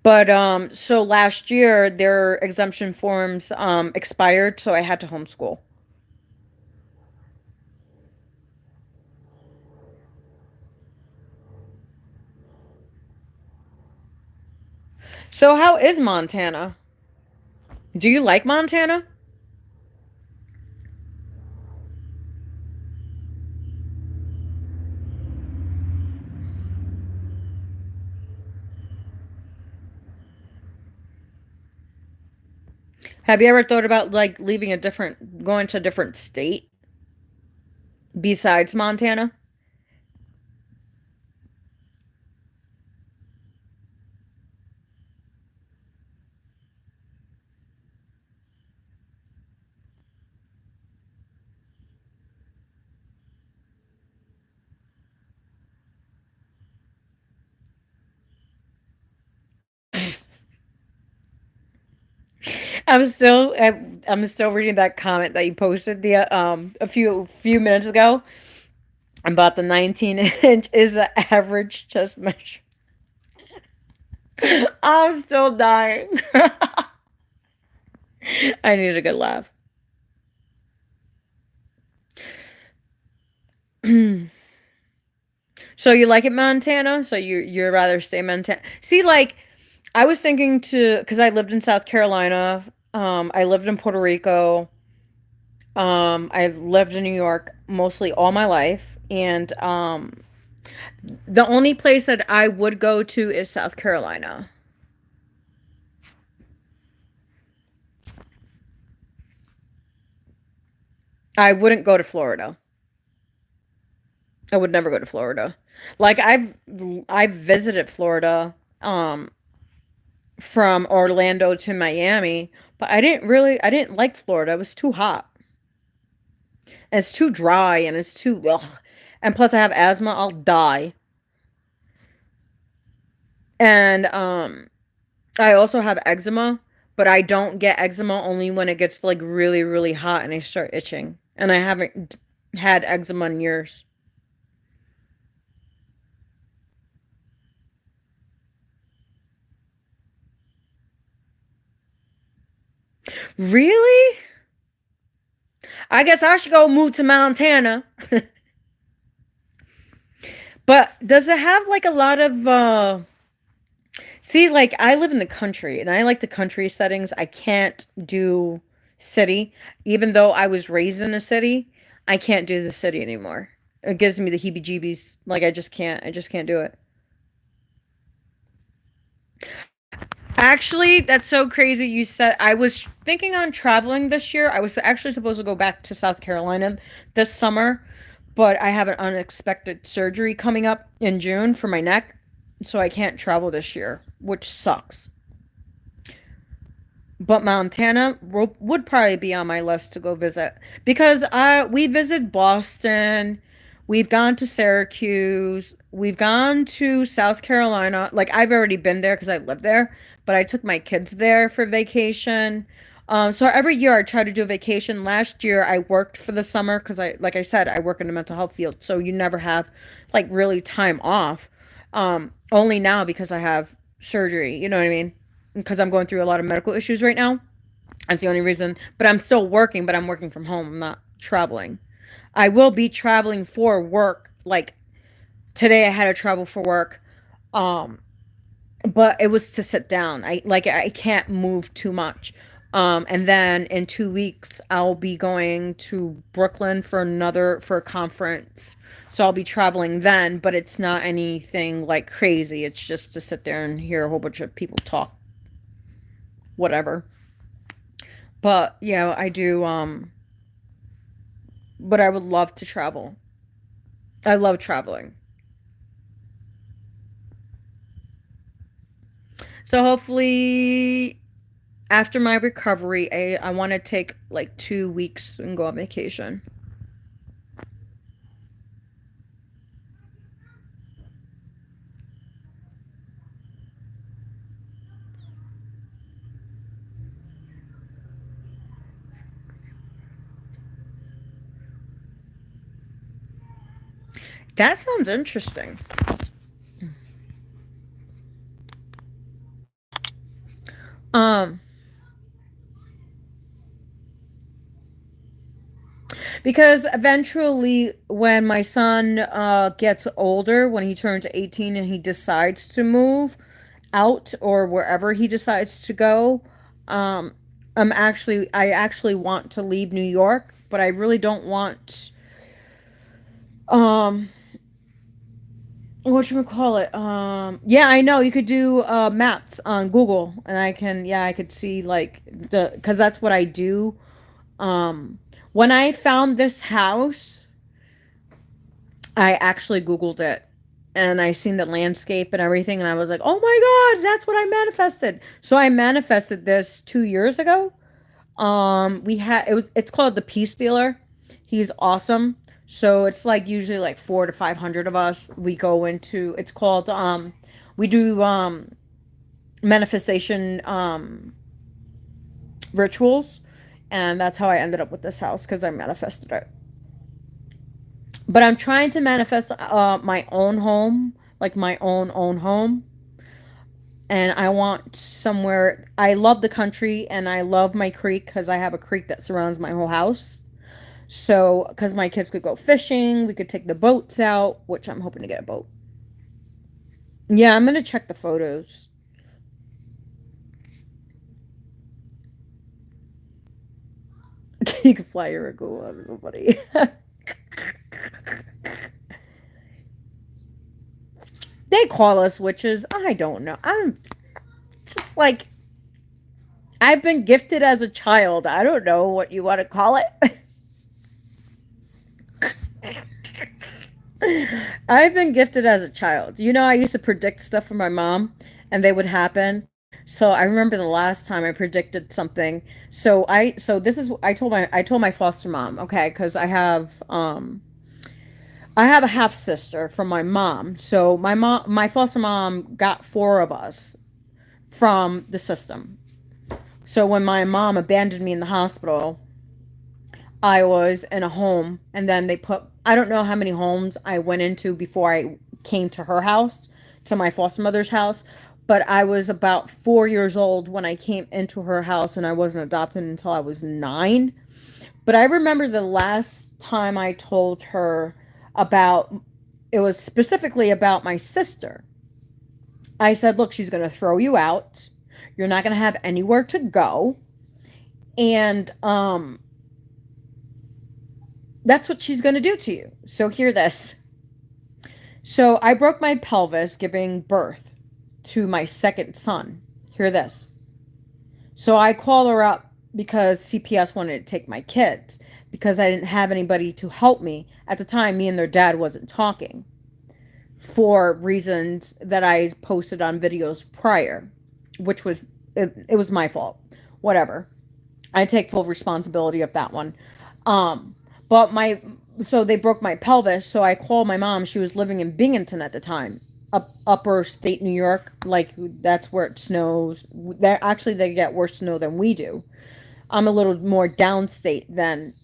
But so last year their exemption forms expired, so I had to homeschool. So how is Montana? Do you like Montana? Have you ever thought about like leaving a different, going to a different state besides Montana? I'm still reading that comment that you posted a few minutes ago about the 19-inch is the average chest measure. I'm still dying. I need a good laugh. So you like it, Montana? So you'd rather stay Montana? See, like I was thinking to, because I lived in South Carolina. I lived in Puerto Rico. I lived in New York mostly all my life, and the only place that I would go to is South Carolina. I wouldn't go to Florida. I would never go to Florida. Like I've visited Florida from Orlando to Miami, but I didn't like Florida. It was too hot. And it's too dry and it's too ugh. And plus I have asthma, I'll die. And I also have eczema, but I don't get eczema only when it gets like really, really hot and I start itching. And I haven't had eczema in years. Really? I guess I should go move to Montana. But does it have like a lot of see, like I live in the country and I like the country settings. I can't do city. Even though I was raised in a city, I can't do the city anymore. It gives me the heebie-jeebies. Like I just can't do it. Actually, that's so crazy you said. I was thinking on traveling this year. I was actually supposed to go back to South Carolina this summer, but I have an unexpected surgery coming up in June for my neck, so I can't travel this year, which sucks. But Montana would probably be on my list to go visit because we visited Boston, we've gone to Syracuse, we've gone to South Carolina. Like I've already been there because I live there, but I took my kids there for vacation. So every year I try to do a vacation. Last year I worked for the summer because like I said, I work in the mental health field, so you never have like really time off. Only now because I have surgery. You know what I mean? Because I'm going through a lot of medical issues right now. That's the only reason. But I'm still working, but I'm working from home. I'm not traveling. I will be traveling for work. Like today I had to travel for work. Um, but it was to sit down. I can't move too much. And then in 2 weeks I'll be going to Brooklyn for a conference. So I'll be traveling then, but it's not anything like crazy. It's just to sit there and hear a whole bunch of people talk, whatever. But yeah, I do but I would love to travel. I love traveling. So hopefully after my recovery, I want to take like 2 weeks and go on vacation. That sounds interesting. Um, because eventually, when my son gets older, when he turns 18 and he decides to move, out or wherever he decides to go. Um, I actually want to leave New York, but I really don't want, um, whatchamacallit? Yeah, I know you could do maps on Google, and I could see like because that's what I do. Um, when I found this house, I actually Googled it and I seen the landscape and everything, and I was like, oh my God, that's what I manifested. So I manifested this 2 years ago. It's called the Peace Dealer. He's awesome. So it's like usually like 400 to 500 of us. We go into it's called we do manifestation rituals, and that's how I ended up with this house because I manifested it. But I'm trying to manifest my own home, like my own home. And I want somewhere. I love the country and I love my creek because I have a creek that surrounds my whole house. So, because my kids could go fishing, we could take the boats out, which I'm hoping to get a boat. Yeah, I'm going to check the photos. You can fly your Ragu, everybody. They call us witches. I don't know. I'm just like, I've been gifted as a child. I don't know what you want to call it. I've been gifted as a child. You know, I used to predict stuff for my mom and they would happen. So I remember the last time I predicted something. So this is I told my foster mom, okay, cuz I have a half sister from my mom. So my foster mom got four of us from the system. So when my mom abandoned me in the hospital, I was in a home, and then I don't know how many homes I went into before I came to her house, to my foster mother's house, but I was about 4 years old when I came into her house, and I wasn't adopted until I was 9. But I remember the last time I told her about, it was specifically about my sister. I said, look, she's going to throw you out. You're not going to have anywhere to go. And, that's what she's going to do to you. So hear this. So I broke my pelvis giving birth to my second son. Hear this. So I called her up because CPS wanted to take my kids because I didn't have anybody to help me. At the time, me and their dad wasn't talking for reasons that I posted on videos prior, which was, it was my fault. Whatever. I take full responsibility of that one. But so they broke my pelvis. So I called my mom. She was living in Binghamton at the time, upper state New York. Like that's where it snows. They get worse snow than we do. I'm a little more downstate than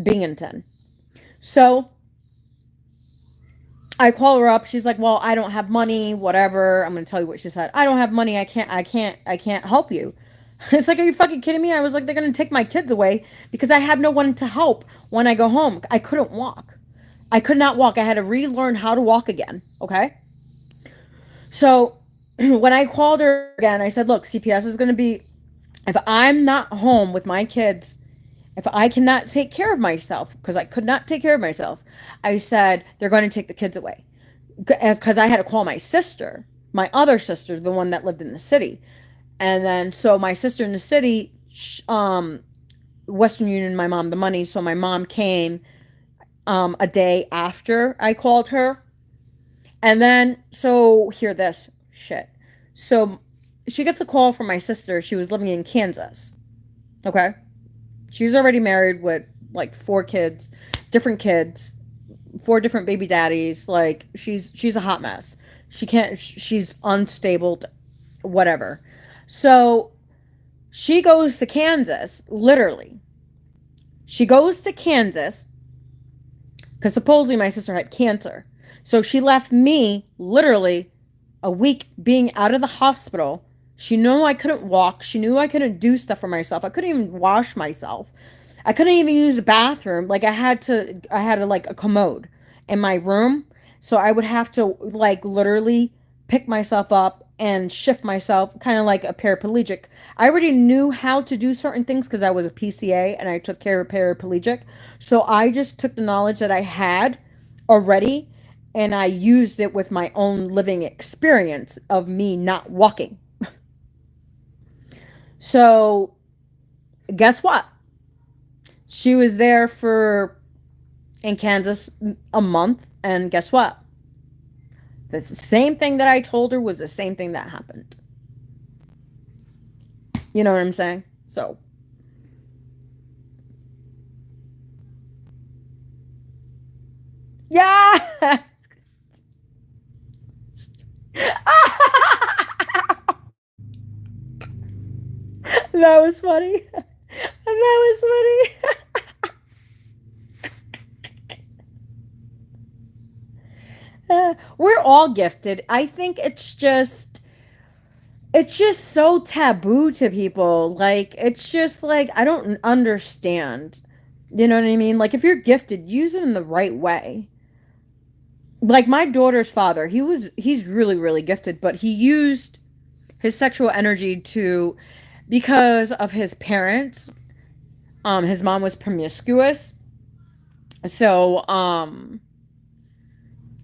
Binghamton. So I call her up. She's like, "Well, I don't have money. Whatever." I'm gonna tell you what she said. I don't have money. I can't help you. It's like, are you fucking kidding me? I was like, they're going to take my kids away because I have no one to help when I go home. I couldn't walk. I could not walk. I had to relearn how to walk again. Okay. So when I called her again, I said, look, CPS is going to be, if I'm not home with my kids, if I cannot take care of myself, because I could not take care of myself, I said, they're going to take the kids away. Because I had to call my sister, my other sister, the one that lived in the city. And then, so my sister in the city, Western Union, my mom the money. So my mom came a day after I called her. And then, so hear this shit. So she gets a call from my sister. She was living in Kansas. Okay. She was already married with like 4 kids, 4 different baby daddies. Like she's a hot mess. She's unstable, whatever. So she goes to Kansas, literally. She goes to Kansas because supposedly my sister had cancer. So she left me literally a week being out of the hospital. She knew I couldn't walk. She knew I couldn't do stuff for myself. I couldn't even wash myself. I couldn't even use the bathroom. Like I had like a commode in my room. So I would have to like literally pick myself up and shift myself, kind of like a paraplegic. I already knew how to do certain things because I was a PCA and I took care of paraplegic. So I just took the knowledge that I had already and I used it with my own living experience of me not walking. So guess what? She was there for in Kansas a month, and guess what? The same thing that I told her was the same thing that happened. You know what I'm saying? So, yeah. That was funny. That was funny. We're all gifted. I think it's just so taboo to people. Like it's just like I don't understand. You know what I mean? Like if you're gifted, use it in the right way. Like my daughter's father, he's really really gifted, but he used his sexual energy to because of his parents. His mom was promiscuous. So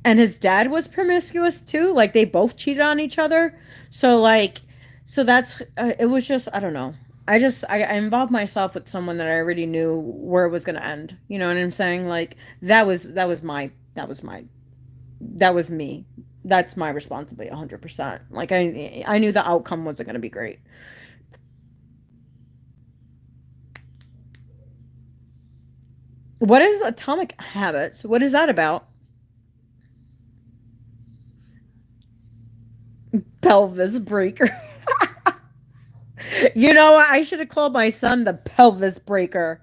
and his dad was promiscuous too. Like they both cheated on each other. So like, so that's it was just I don't know. I involved myself with someone that I already knew where it was gonna end. You know what I'm saying? Like that was me. That's my responsibility 100%. Like I knew the outcome wasn't gonna be great. What is atomic habits? What is that about? Pelvis breaker. You know what? I should have called my son the pelvis breaker.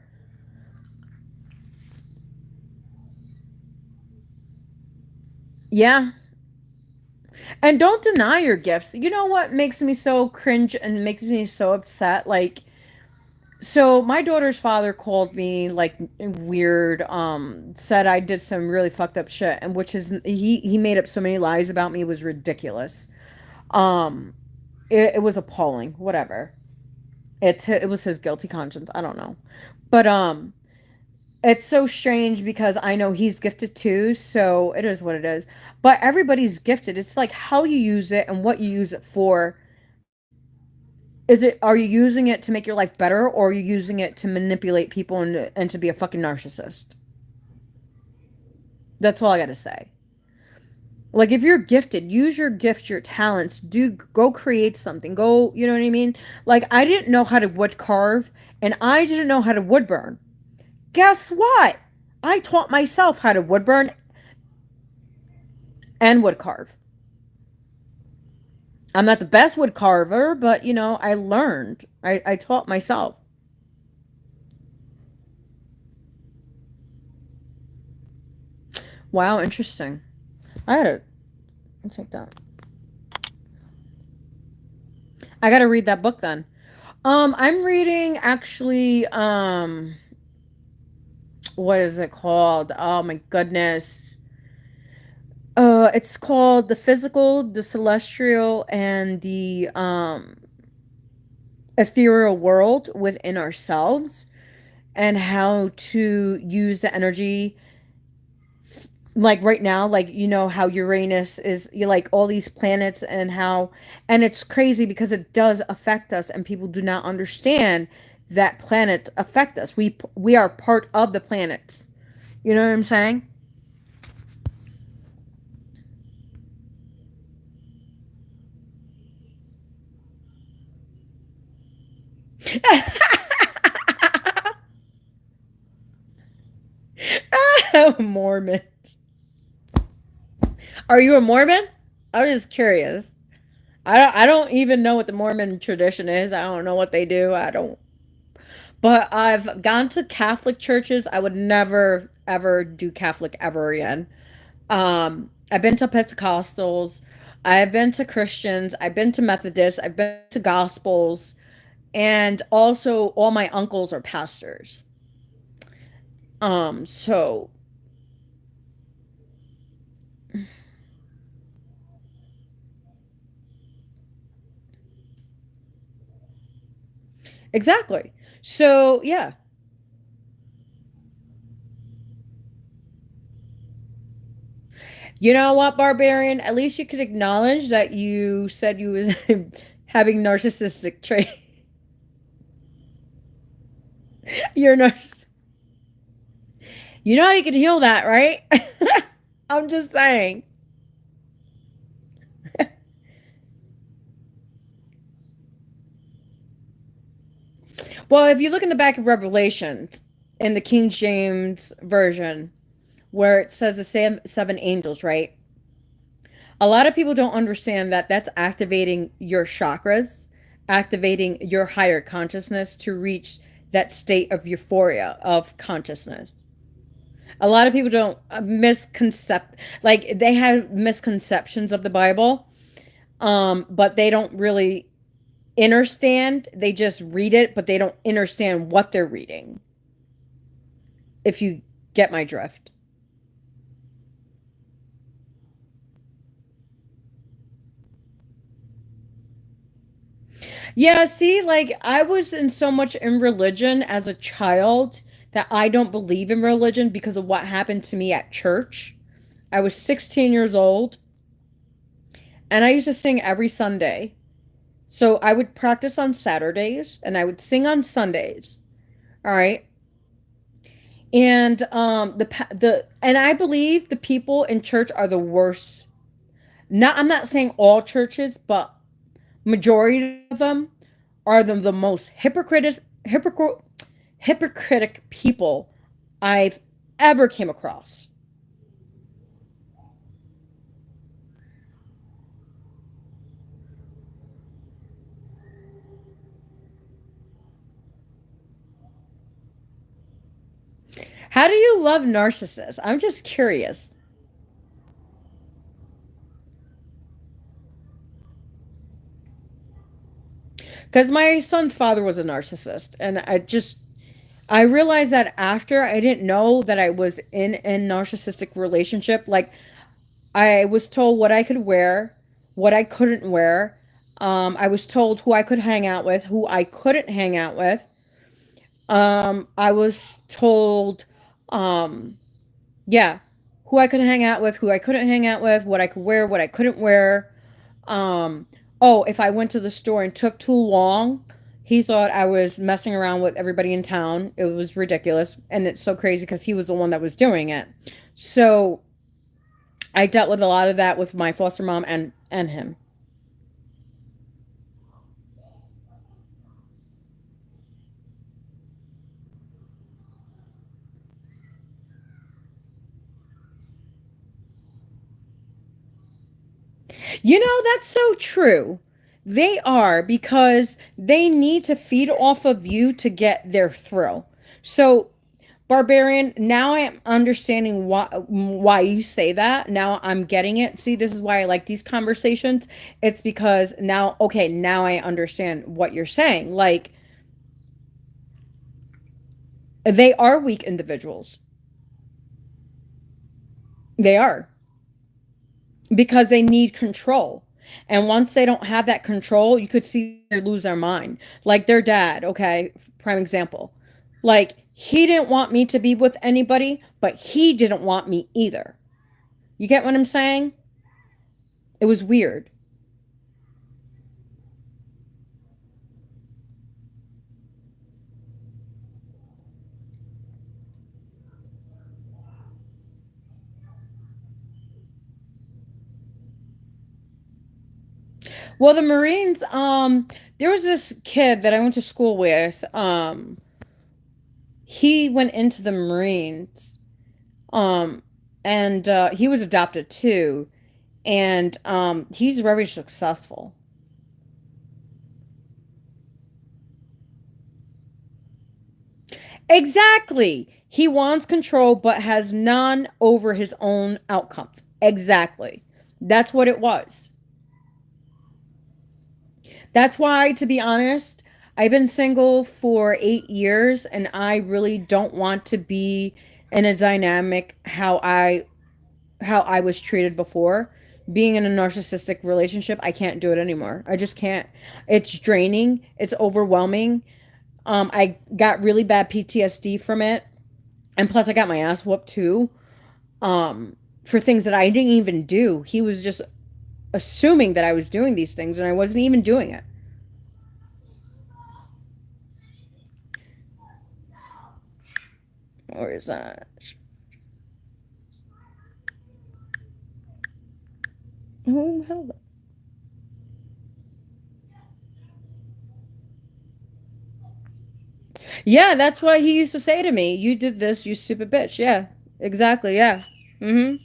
Yeah. And don't deny your gifts. You know what makes me so cringe and makes me so upset? Like, so my daughter's father called me like weird, said I did some really fucked up shit, and which is he made up so many lies about me, it was ridiculous. Um, it was appalling. Whatever. It was his guilty conscience. I don't know. But it's so strange because I know he's gifted too, so it is what it is. But everybody's gifted. It's like how you use it and what you use it for. Are you using it to make your life better or are you using it to manipulate people and to be a fucking narcissist? That's all I got to say. Like if you're gifted, use your gift, your talents, do go create something. Go, you know what I mean? Like I didn't know how to wood carve and I didn't know how to wood burn. Guess what? I taught myself how to wood burn and wood carve. I'm not the best wood carver, but I learned. I taught myself. Wow, interesting. I gotta check that. I gotta read that book then. I'm reading actually, what is it called? Oh my goodness. It's called The Physical, the Celestial, and the Ethereal World Within Ourselves, and how to use the energy like right now, like how Uranus is, you like all these planets, and it's crazy because it does affect us and people do not understand that planets affect us. We are part of the planets. You know what I'm saying? Mormon. Are you a Mormon? I was just curious. I don't even know what the Mormon tradition is. I don't know what they do. I don't. But I've gone to Catholic churches. I would never ever do Catholic ever again. I've been to Pentecostals. I've been to Christians. I've been to Methodists. I've been to Gospels, and also all my uncles are pastors. So Exactly. So, yeah. You know what, Barbarian? At least you could acknowledge that you said you was having narcissistic trait. You're narciss. You know you can heal that, right? I'm just saying. Well, if you look in the back of Revelations in the King James version, where it says the seven angels, right? A lot of people don't understand that that's activating your chakras, activating your higher consciousness to reach that state of euphoria of consciousness. A lot of people don't misconcept like they have misconceptions of the Bible, but they don't really understand. They just read it, but they don't understand what they're reading. If you get my drift. Yeah, see, like I was in so much in religion as a child that I don't believe in religion because of what happened to me at church. I was 16 years old and I used to sing every Sunday. So I would practice on Saturdays and I would sing on Sundays. All right. And the and I believe the people in church are the worst. Not I'm not saying all churches, but majority of them are the most hypocritic people I've ever came across. How do you love narcissists? I'm just curious. Because my son's father was a narcissist, and I realized that after I didn't know that I was in a narcissistic relationship. Like I was told what I could wear, what I couldn't wear. I was told who I could hang out with, who I couldn't hang out with. I was told, um, yeah, who I could hang out with, who I couldn't hang out with, what I could wear, what I couldn't wear. Um, oh, if I went to the store and took too long, he thought I was messing around with everybody in town. It was ridiculous. And it's so crazy because he was the one that was doing it. So I dealt with a lot of that with my foster mom and him. You know, that's so true. They are because they need to feed off of you to get their thrill. So, Barbarian, now I am understanding why you say that. Now I'm getting it. See, this is why I like these conversations. It's because now, okay, now I understand what you're saying. Like they are weak individuals. They are because they need control. And once they don't have that control, you could see they lose their mind. Like their dad, okay, prime example. Like he didn't want me to be with anybody, but he didn't want me either. You get what I'm saying? It was weird. Well, the Marines, there was this kid that I went to school with. He went into the Marines, um, and he was adopted too, and he's very successful. Exactly. He wants control, but has none over his own outcomes. Exactly. That's what it was. That's why, to be honest, I've been single for 8 years and I really don't want to be in a dynamic how I was treated before. Being in a narcissistic relationship, I can't do it anymore. I just can't. It's draining, it's overwhelming. I got really bad PTSD from it. And plus I got my ass whooped too. For things that I didn't even do. He was just assuming that I was doing these things and I wasn't even doing it. Where is that? Who the hell? Yeah, that's what he used to say to me. You did this, you stupid bitch. Yeah, exactly. Yeah. Mm-hmm.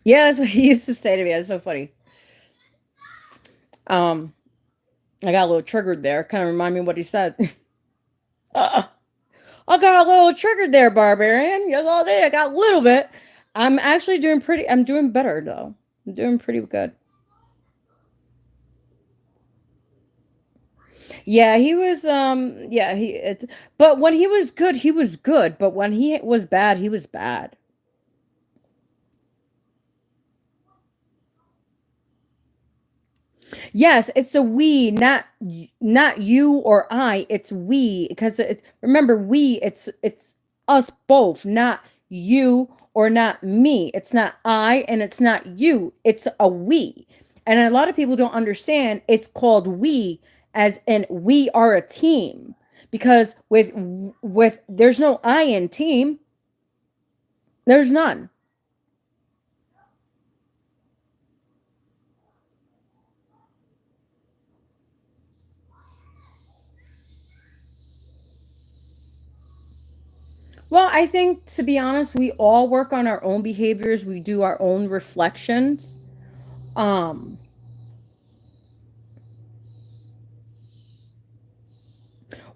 Yeah, that's what he used to say to me. That's so funny. Um, I got a little triggered there. Kind of remind me of what he said. I got a little triggered there, barbarian. Yes, all day. I got a little bit. I'm actually doing pretty. I'm doing better though. I'm doing pretty good. Yeah, he was. Yeah, he. But when he was good, he was good. But when he was bad, he was bad. Yes, it's a we, not you or I. It's we because it's remember we. It's us both, not you or not me. It's not I and it's not you. It's a we. And a lot of people don't understand it's called we as in we are a team because with there's no I in team. There's none. Well, I think to be honest, we all work on our own behaviors. We do our own reflections. Um,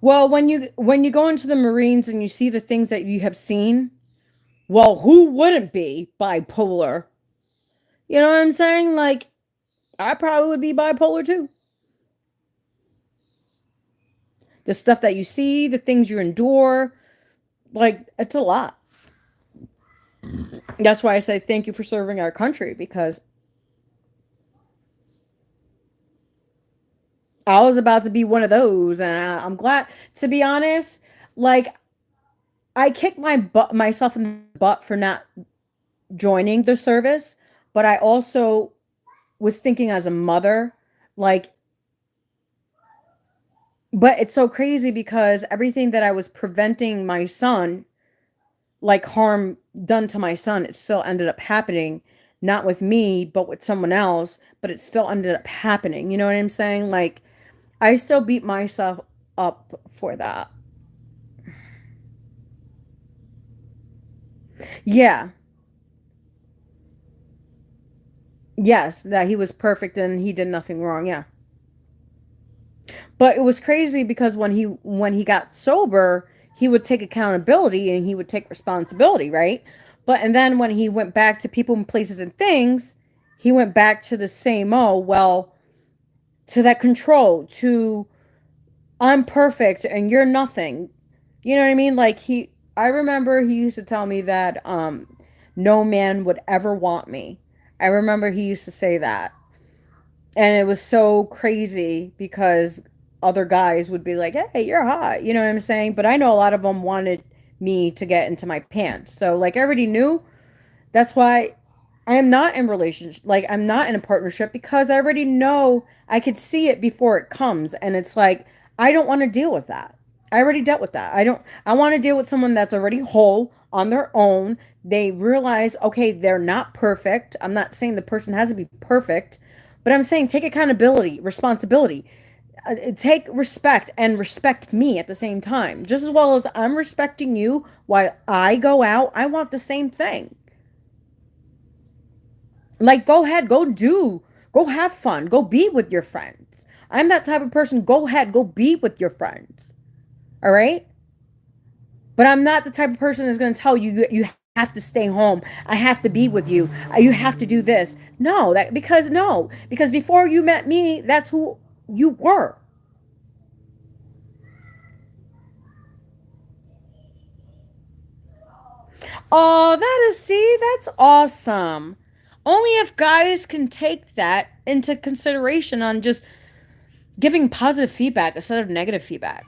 well, when you go into the Marines and you see the things that you have seen, well, who wouldn't be bipolar? You know what I'm saying? Like, I probably would be bipolar too. The stuff that you see, the things you endure, like, it's a lot. That's why I say thank you for serving our country because I was about to be one of those, and I'm glad. To be honest, like I kicked myself in the butt for not joining the service, but I also was thinking as a mother, like, but it's so crazy because everything that I was preventing my son, like harm done to my son, it still ended up happening, not with me, but with someone else, but it still ended up happening. You know what I'm saying? Like, I still beat myself up for that. Yeah. Yes, that he was perfect and he did nothing wrong. Yeah. But it was crazy because when he got sober, he would take accountability and he would take responsibility, right? But and then when he went back to people and places and things, he went back to the same well, to that control, to I'm perfect and you're nothing. You know what I mean? Like I remember he used to tell me that no man would ever want me. I remember he used to say that. And it was so crazy because other guys would be like, "Hey, you're hot." You know what I'm saying? But I know a lot of them wanted me to get into my pants. So like I already knew. That's why I am not in relationship. Like I'm not in a partnership because I already know I could see it before it comes and it's like I don't want to deal with that. I already dealt with that. I want to deal with someone that's already whole on their own. They realize, okay, they're not perfect. I'm not saying the person has to be perfect, but I'm saying take accountability, responsibility. Take respect and respect me at the same time. Just as well as I'm respecting you while I go out, I want the same thing. Like, go ahead, go have fun, go be with your friends. I'm that type of person. Go ahead, go be with your friends. All right. But I'm not the type of person that's going to tell you that you have to stay home. I have to be with you. You have to do this. No, because before you met me, that's who you were. Oh, that's awesome. Only if guys can take that into consideration on just giving positive feedback instead of negative feedback.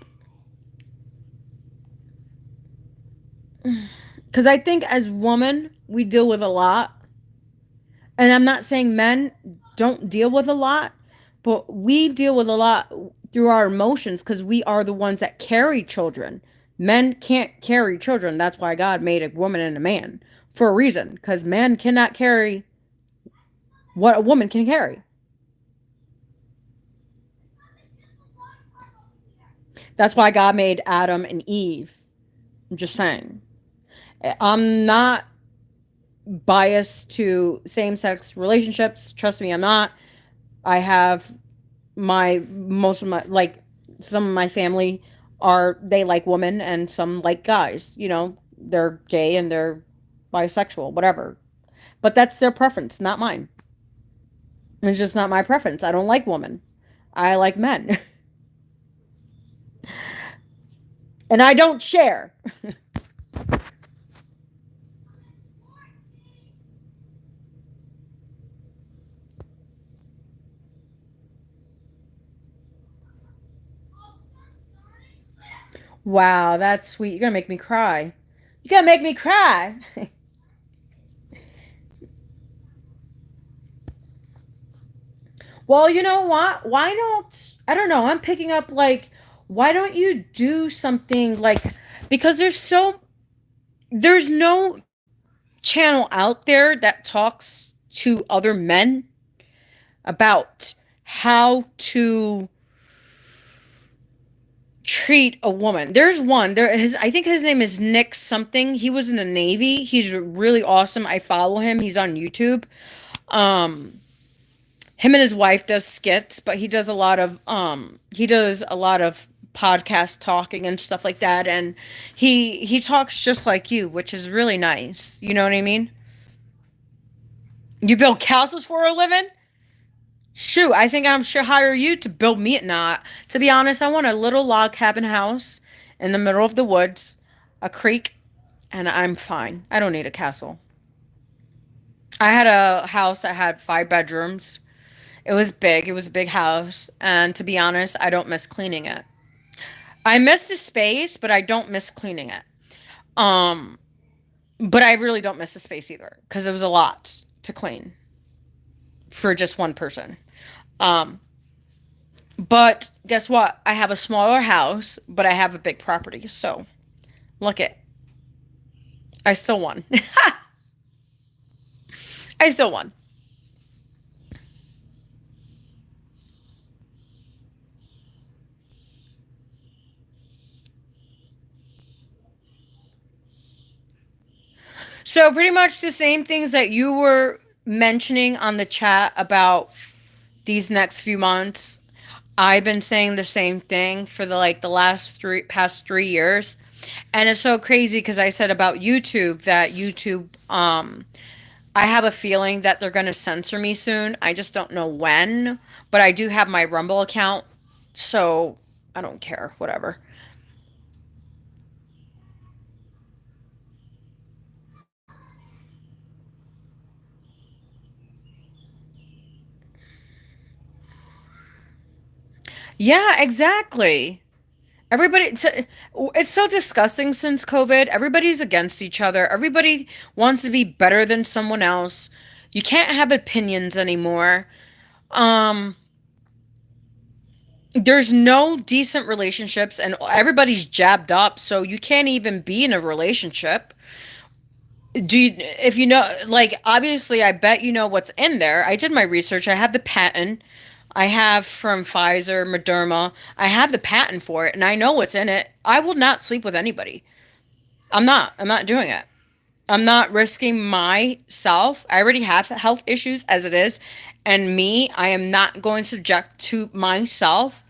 Because I think as women, we deal with a lot. And I'm not saying men don't deal with a lot, but we deal with a lot through our emotions because we are the ones that carry children. Men can't carry children. That's why God made a woman and a man for a reason, because men cannot carry what a woman can carry. That's why God made Adam and Eve. I'm just saying. I'm not biased to same sex relationships. Trust me, I'm not. I have most of my, like, some of my family they like women and some like guys. They're gay and they're bisexual, whatever. But that's their preference, not mine. It's just not my preference. I don't like women. I like men. And I don't share. Wow, that's sweet. You're gonna make me cry. You're gonna make me cry. Well, you know what? Why don't I don't know. I'm picking up, like, why don't you do something like, because there's no channel out there that talks to other men about how to treat a woman. There's one. I think his name is Nick something. He was in the Navy. He's really awesome. I follow him. He's on YouTube. Um Him and his wife does skits, but he does a lot of podcast talking and stuff like that, and he talks just like you, which is really nice. You know what I mean? You build castles for a living? Shoot, I think I should hire you to build me. Not to be honest, I want a little log cabin house in the middle of the woods, a creek, and I'm fine. I don't need a castle. I had a house that had 5 bedrooms. It was big. It was a big house. And to be honest, I don't miss cleaning it. I miss the space, but I don't miss cleaning it. Um, but I really don't miss the space either, because it was a lot to clean for just one person. Um, but guess what? I have a smaller house, but I have a big property. So look it. I still won. I still won. So pretty much the same things that you were mentioning on the chat about these next few months. I've been saying the same thing for the last past 3 years. And it's so crazy because I said about YouTube that I have a feeling that they're going to censor me soon. I just don't know when, but I do have my Rumble account, so I don't care, whatever. Yeah, exactly. It's so disgusting since COVID. Everybody's against each other. Everybody wants to be better than someone else. You can't have opinions anymore. Um, there's no decent relationships and everybody's jabbed up, so you can't even be in a relationship. If you know, like, obviously, I bet you know what's in there. I did my research. I have the patent. I have from Pfizer, Moderna. I have the patent for it, and I know what's in it. I will not sleep with anybody. I'm not. I'm not doing it. I'm not risking myself. I already have health issues as it is, and I am not going to subject to myself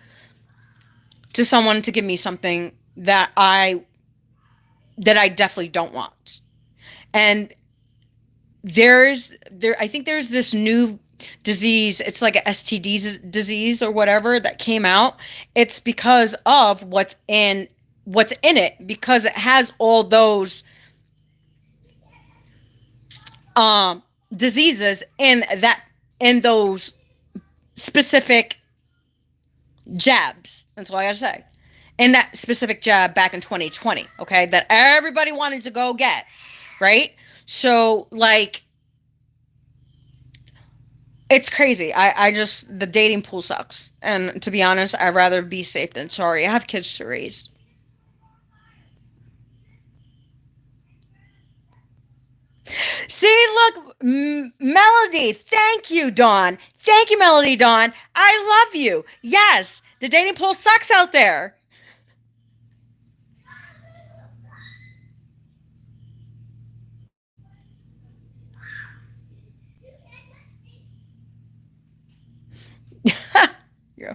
to someone to give me something that I definitely don't want. And I think there's this new disease. It's like a STD disease or whatever that came out. It's because of what's in it, because it has all those diseases in those specific jabs. That's all I gotta say. In that specific jab back in 2020, okay, that everybody wanted to go get, right? So, like, it's crazy. I just, the dating pool sucks. And to be honest, I'd rather be safe than sorry. I have kids to raise. See, look, Melody. Thank you, Dawn. Thank you, Melody, Dawn. I love you. Yes, the dating pool sucks out there. Yeah.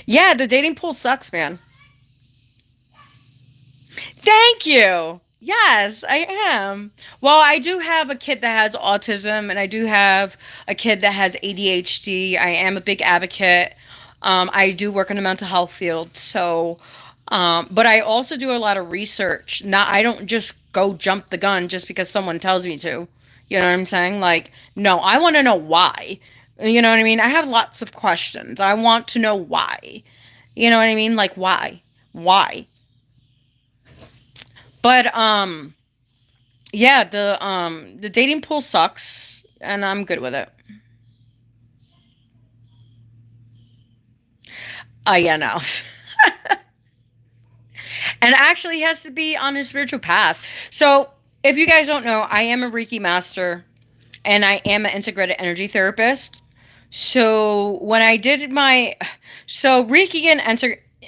Yeah, the dating pool sucks, man. Thank you. Yes, I am. Well, I do have a kid that has autism, and I do have a kid that has ADHD. I am a big advocate. I do work in the mental health field, so, but I also do a lot of research. Not, I don't just go jump the gun just because someone tells me to. You know what I'm saying? Like, no, I want to know why. You know what I mean? I have lots of questions. I want to know why. You know what I mean? Like, why? Why? But yeah, the dating pool sucks, and I'm good with it. Yeah, no. And actually, he has to be on his spiritual path. So, if you guys don't know, I am a Reiki master, and I am an integrated energy therapist. So when I did my, so Reiki and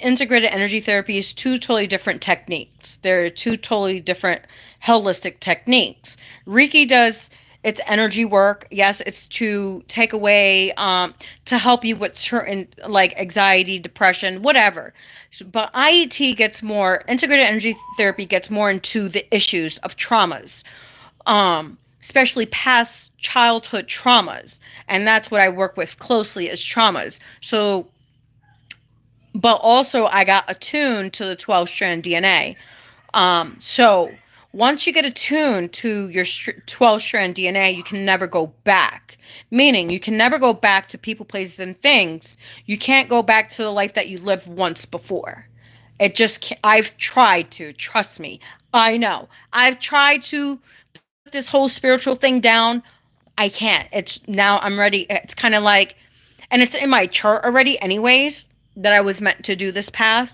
integrated energy therapy is two totally different techniques. They're two totally different holistic techniques. Reiki does its energy work. Yes, it's to take away, to help you with certain like anxiety, depression, whatever. But IET gets more, integrated energy therapy gets more into the issues of traumas. Especially past childhood traumas. And that's what I work with closely is traumas. So, but also I got attuned to the 12 strand DNA. So once you get attuned to your 12 strand DNA, you can never go back. Meaning you can never go back to people, places, and things. You can't go back to the life that you lived once before. It just can't. I've tried to, trust me. I know. I've tried to this whole spiritual thing down. I can't. It's now I'm ready. It's kind of like, and it's in my chart already anyways, that I was meant to do this path.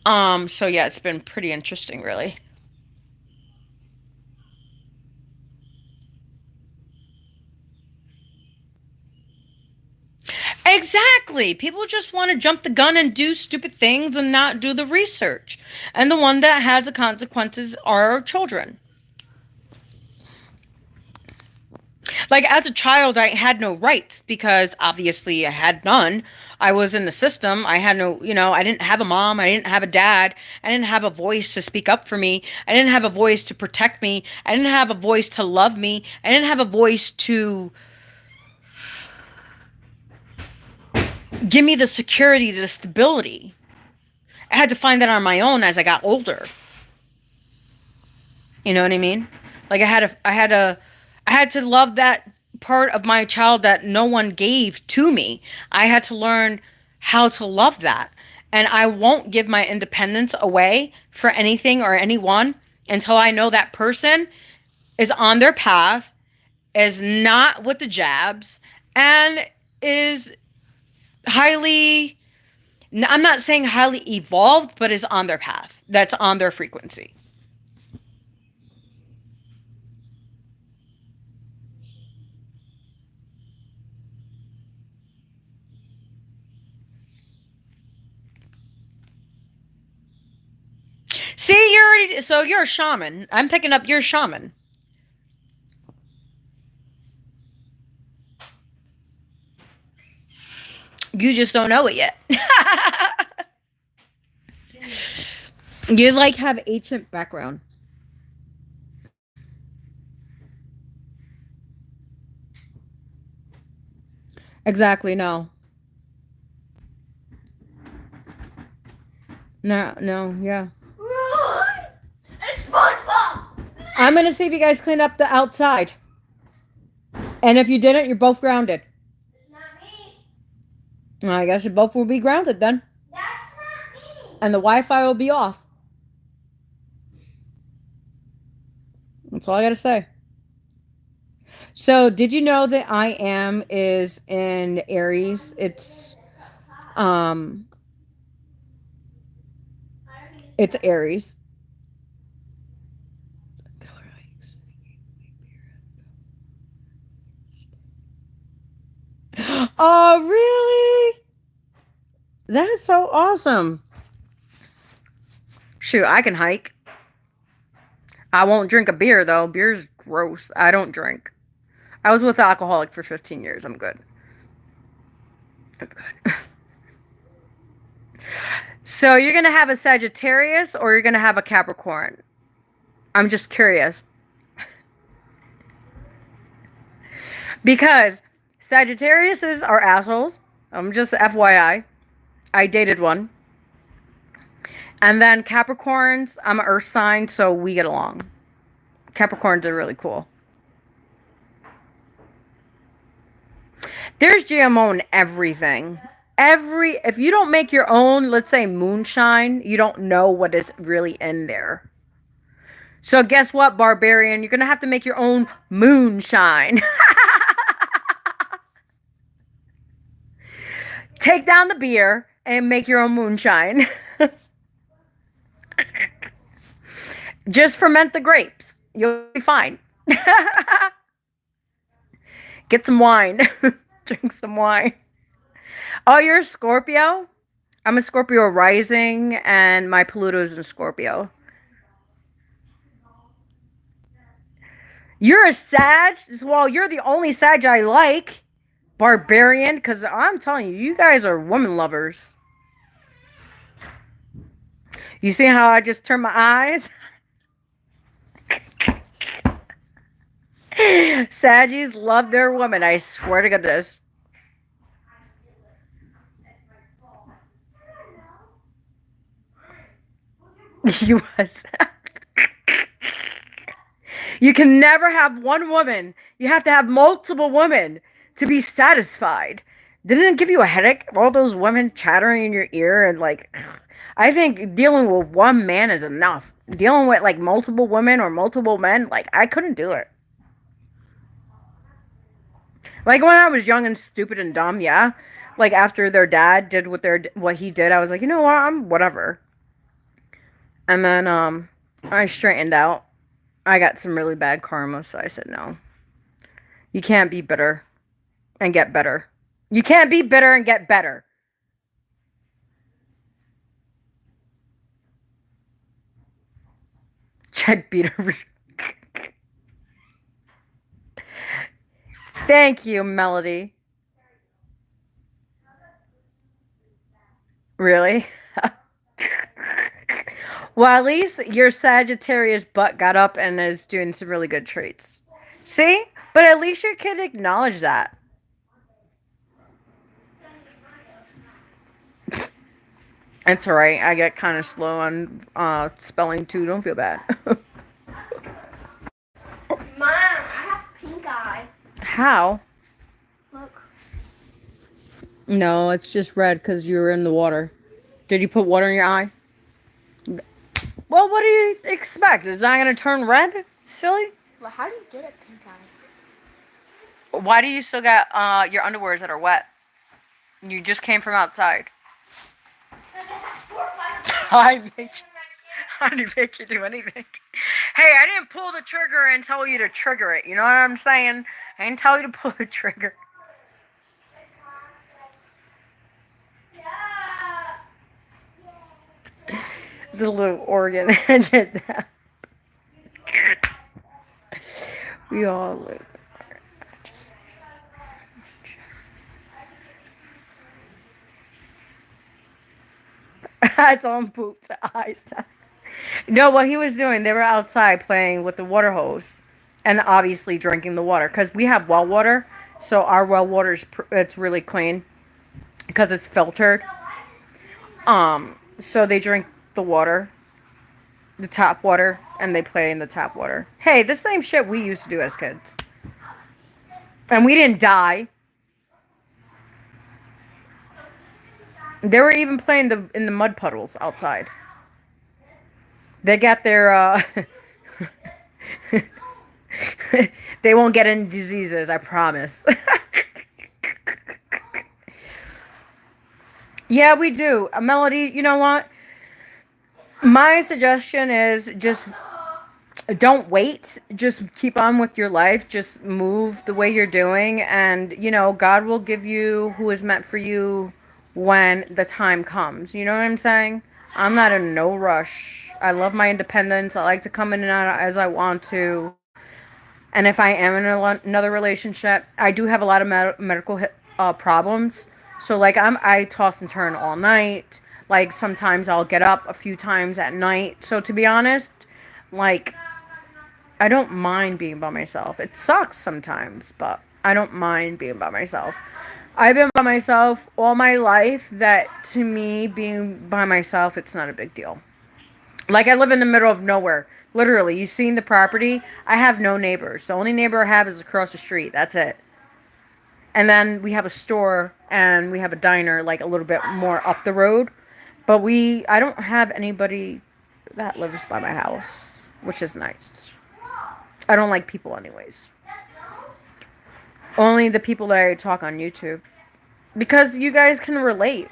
So yeah, it's been pretty interesting, really. Exactly. People just want to jump the gun and do stupid things and not do the research. And the one that has the consequences are our children. Like as a child, I had no rights because obviously I had none. I was in the system. I had no, I didn't have a mom. I didn't have a dad. I didn't have a voice to speak up for me. I didn't have a voice to protect me. I didn't have a voice to love me. I didn't have a voice to give me the security, the stability. I had to find that on my own as I got older. You know what I mean? Like I had to love that part of my child that no one gave to me. I had to learn how to love that. And I won't give my independence away for anything or anyone until I know that person is on their path, is not with the jabs, and is highly, I'm not saying highly evolved, but is on their path. That's on their frequency. See, you're a shaman. I'm picking up you're a shaman. You just don't know it yet. You like have ancient background. Exactly, no. No, no, yeah. It's SpongeBob! I'm going to see if you guys clean up the outside. And if you didn't, you're both grounded. It's not me. Well, I guess you both will be grounded then. That's not me. And the Wi-Fi will be off. That's all I got to say. So, did you know that I am is in Aries? It's Aries. Oh, really? That's so awesome. Shoot, I can hike. I won't drink a beer, though. Beer's gross. I don't drink. I was with an alcoholic for 15 years. I'm good. I'm good. So, you're going to have a Sagittarius or you're going to have a Capricorn? I'm just curious. Because Sagittariuses are assholes. I'm just FYI. I dated one. And then Capricorns, I'm an earth sign, so we get along. Capricorns are really cool. There's GMO in everything. If you don't make your own, let's say moonshine, you don't know what is really in there. So guess what, barbarian? You're going to have to make your own moonshine. Take down the beer and make your own moonshine. Just ferment the grapes. You'll be fine. Get some wine. Drink some wine. Oh, you're a Scorpio? I'm a Scorpio rising, and my Pluto's in Scorpio. You're a Sag? Well, you're the only Sag I like. Barbarian, because I'm telling you, you guys are woman lovers. You see how I just turned my eyes? Saggies love their woman, I swear to goodness. You was. You can never have one woman. You have to have multiple women to be satisfied. Didn't it give you a headache? All those women chattering in your ear and like, I think dealing with one man is enough. Dealing with like multiple women or multiple men, like I couldn't do it. Like when I was young and stupid and dumb, yeah. Like after their dad did what he did, I was like, you know what, I'm whatever. And then I straightened out. I got some really bad karma, so I said no. You can't be bitter and get better. You can't be bitter and get better. Check beater. Thank you, Melody. Really? Well, at least your Sagittarius butt got up and is doing some really good traits. See? But at least your kid acknowledged that. It's alright. I get kind of slow on spelling too. Don't feel bad. Mom, I have pink eye. How? Look. No, it's just red because you were in the water. Did you put water in your eye? Well, what do you expect? Is that going to turn red? Silly? Well, how do you get a pink eye? Why do you still got your underwears that are wet? You just came from outside. I didn't make you do anything. Hey, I didn't pull the trigger and tell you to trigger it. You know what I'm saying? I didn't tell you to pull the trigger. It's a little organ. We all live. It's on poop to eyes. No, what he was doing, they were outside playing with the water hose and obviously drinking the water because we have well water. So our well water it's really clean because it's filtered. So they drink the water, the tap water, and they play in the tap water. Hey, this same shit we used to do as kids. And we didn't die. They were even playing in the mud puddles outside. They got their they won't get any diseases, I promise. Yeah, we do. Melody, you know what? My suggestion is just don't wait. Just keep on with your life. Just move the way you're doing. And, God will give you who is meant for you when the time comes. You know what I'm saying? I'm not in no rush. I love my independence. I like to come in and out as I want to. And if I am in another relationship, I do have a lot of medical problems. So, like, I toss and turn all night. Like, sometimes I'll get up a few times at night. So, to be honest, like, I don't mind being by myself. It sucks sometimes, but I don't mind being by myself. I've been by myself all my life. That, to me, being by myself, it's not a big deal. Like, I live in the middle of nowhere. Literally, you seen the property? I have no neighbors. The only neighbor I have is across the street. That's it. And then we have a store and we have a diner, like, a little bit more up the road. But I don't have anybody that lives by my house, which is nice. I don't like people anyways. Only the people that I talk on YouTube. Because you guys can relate.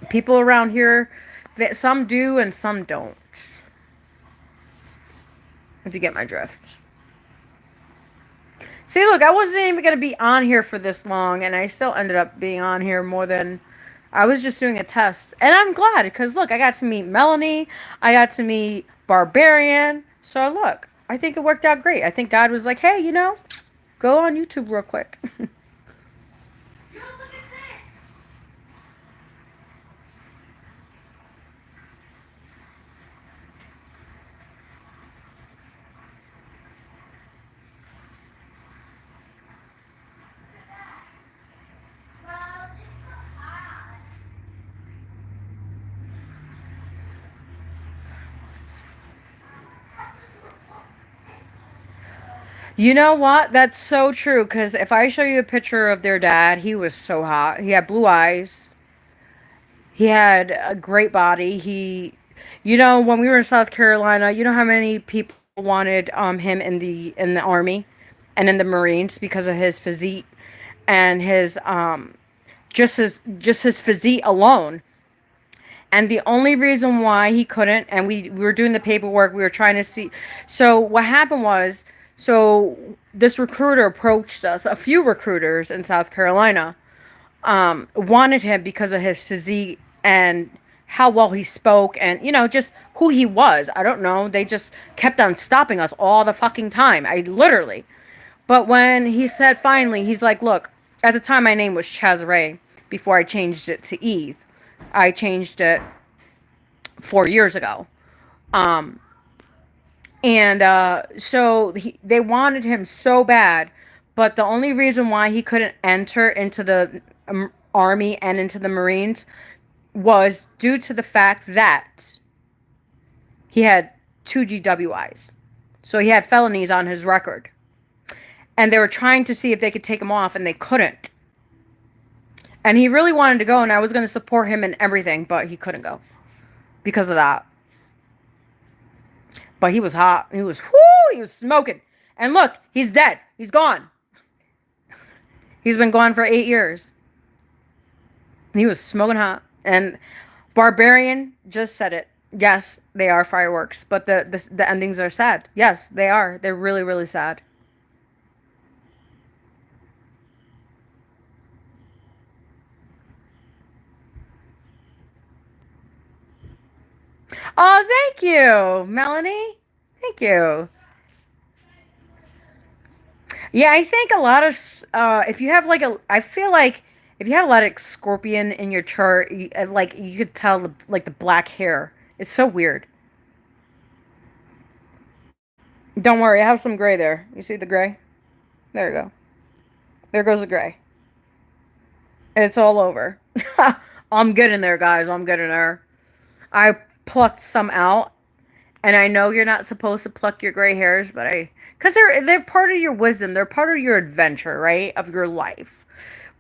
People around here, some do and some don't. If you get my drift. See, look, I wasn't even going to be on here for this long, and I still ended up being on here more than... I was just doing a test. And I'm glad, because, look, I got to meet Melanie. I got to meet Barbarian. So, look, I think it worked out great. I think God was like, hey, go on YouTube real quick. You know what? That's so true. Because if I show you a picture of their dad, he was so hot. He had blue eyes. He had a great body. When we were in South Carolina, you know how many people wanted him in the army and in the Marines because of his physique and his just his physique alone. And the only reason why he couldn't, and we were doing the paperwork, we were trying to see. So what happened was, this recruiter approached us, a few recruiters in South Carolina, wanted him because of his physique and how well he spoke and, just who he was. I don't know. They just kept on stopping us all the fucking time. Literally. But when he said finally, he's like, look, at the time my name was Chazray before I changed it to Eve. I changed it 4 years ago. They wanted him so bad, but the only reason why he couldn't enter into the Army and into the Marines was due to the fact that he had 2 GWIs. So he had felonies on his record. And they were trying to see if they could take him off, and they couldn't. And he really wanted to go, and I was going to support him in everything, but he couldn't go because of that. But he was hot. He was smoking. And look, he's dead. He's gone. He's been gone for 8 years. He was smoking hot. And Barbarian just said it. Yes, they are fireworks, but the endings are sad. Yes, they are. They're really, really sad. Oh, thank you, Melanie. Thank you. Yeah, I think a lot of if you have I feel like if you have a lot of scorpion in your chart, you could tell the black hair. It's so weird. Don't worry, I have some gray there. You see the gray? There you go. There goes the gray. It's all over. I'm getting there, guys. I'm getting there. I plucked some out, And I know you're not supposed to pluck your gray hairs, but because they're part of your wisdom, they're part of your adventure, right, of your life.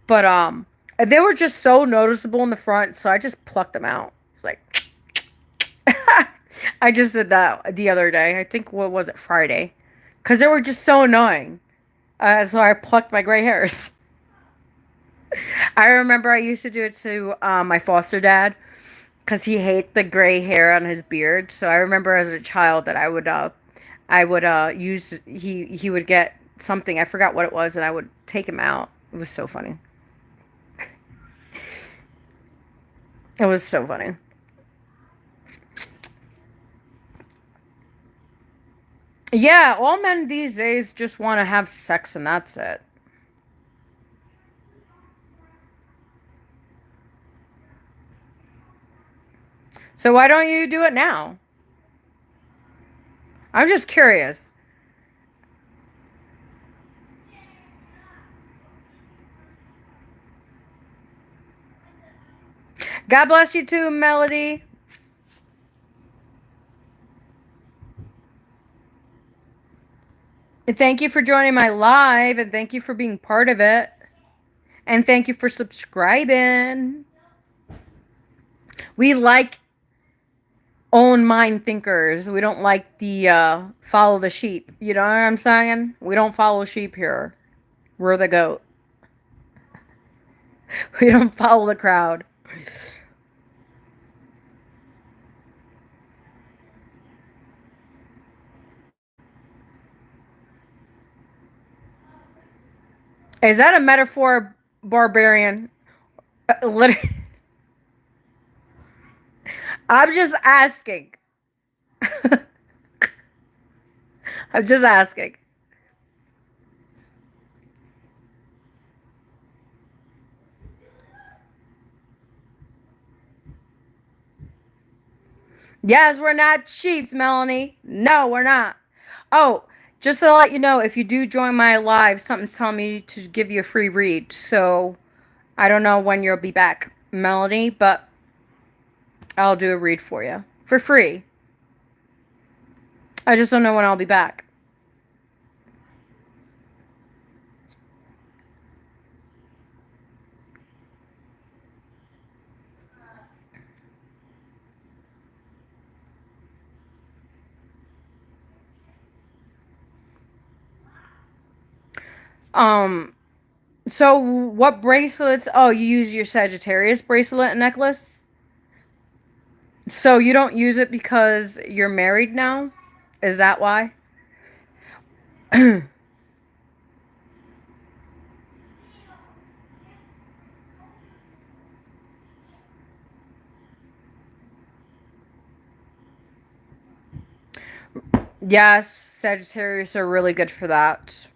But they were just so noticeable in the front, so I just plucked them out. It's like I just did that the other day. I think, what was it, Friday? Because they were just so annoying. So I plucked my gray hairs. I remember I used to do it to my foster dad because he hated the gray hair on his beard. So I remember as a child that I would use he would get something, I forgot what it was, and I would take him out. It was so funny. It was so funny. Yeah, all men these days just want to have sex and that's it. So why don't you do it now? I'm just curious. God bless you too, Melody. And thank you for joining my live, and thank you for being part of it. And thank you for subscribing. We like own mind thinkers. We don't like the follow the sheep. You know what I'm saying? We don't follow sheep here. We're the goat. We don't follow the crowd. Is that a metaphor, barbarian? Literally. I'm just asking. I'm just asking. Yes, we're not sheeps, Melanie. No, we're not. Oh, just to let you know, if you do join my live, something's telling me to give you a free read. So I don't know when you'll be back, Melanie, but I'll do a read for you for free. I just don't know when I'll be back. So what bracelets? Oh, you use your Sagittarius bracelet and necklace? So you don't use it because you're married now? Is that why? Yes, Sagittarius are really good for that.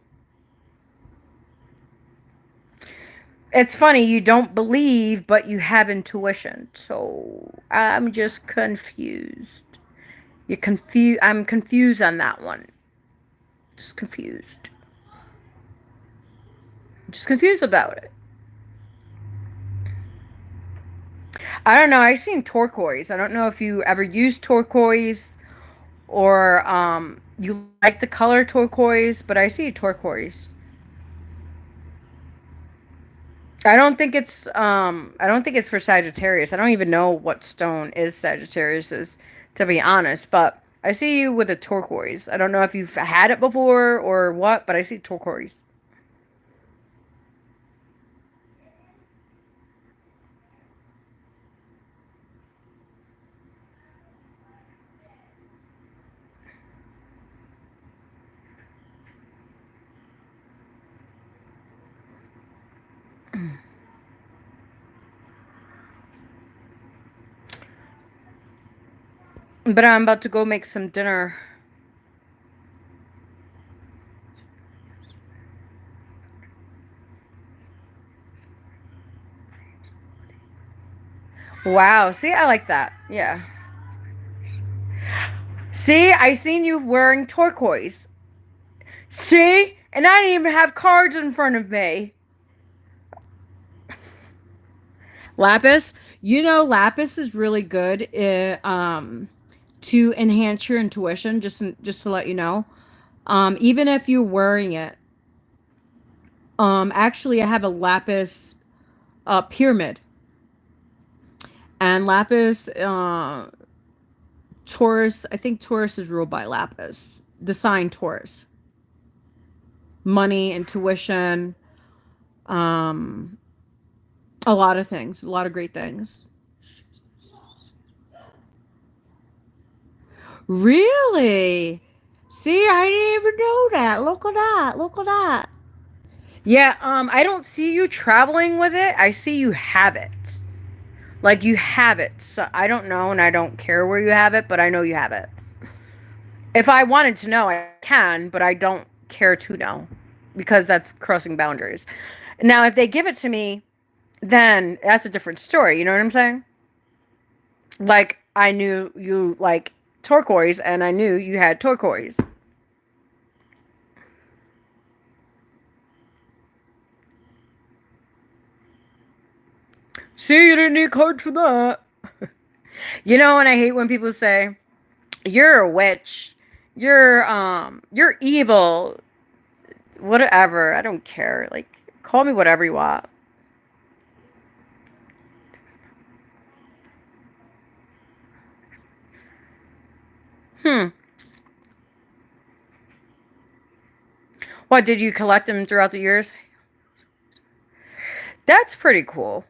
It's funny, you don't believe, but you have intuition. So I'm just confused. You're confused. I'm confused on that one. Just confused. Just confused about it. I don't know. I've seen turquoise. I don't know if you ever used turquoise or you like the color turquoise, but I see turquoise. I don't think it's for Sagittarius. I don't even know what stone is Sagittarius's, to be honest, but I see you with a turquoise. I don't know if you've had it before or what, but I see turquoise. But I'm about to go make some dinner. Wow. See, I like that. Yeah. See, I seen you wearing turquoise. See? And I didn't even have cards in front of me. Lapis. You know, lapis is really good. to enhance your intuition, just to let you know. Even if you're wearing it. Actually, I have a lapis pyramid. And lapis, Taurus, I think Taurus is ruled by lapis. The sign Taurus. Money, intuition, a lot of things, a lot of great things. Really? See, I didn't even know that. Look at that. Look at that. Yeah, I don't see you traveling with it. I see you have it. Like, you have it. So I don't know, and I don't care where you have it, but I know you have it. If I wanted to know, I can, but I don't care to know because that's crossing boundaries. Now, if they give it to me, then that's a different story. You know what I'm saying? Like, I knew you like turquoise, and I knew you had turquoise. See, you didn't need cards for that. You know, and I hate when people say, you're a witch. You're evil. Whatever. I don't care. Like, call me whatever you want. What, did you collect them throughout the years? That's pretty cool.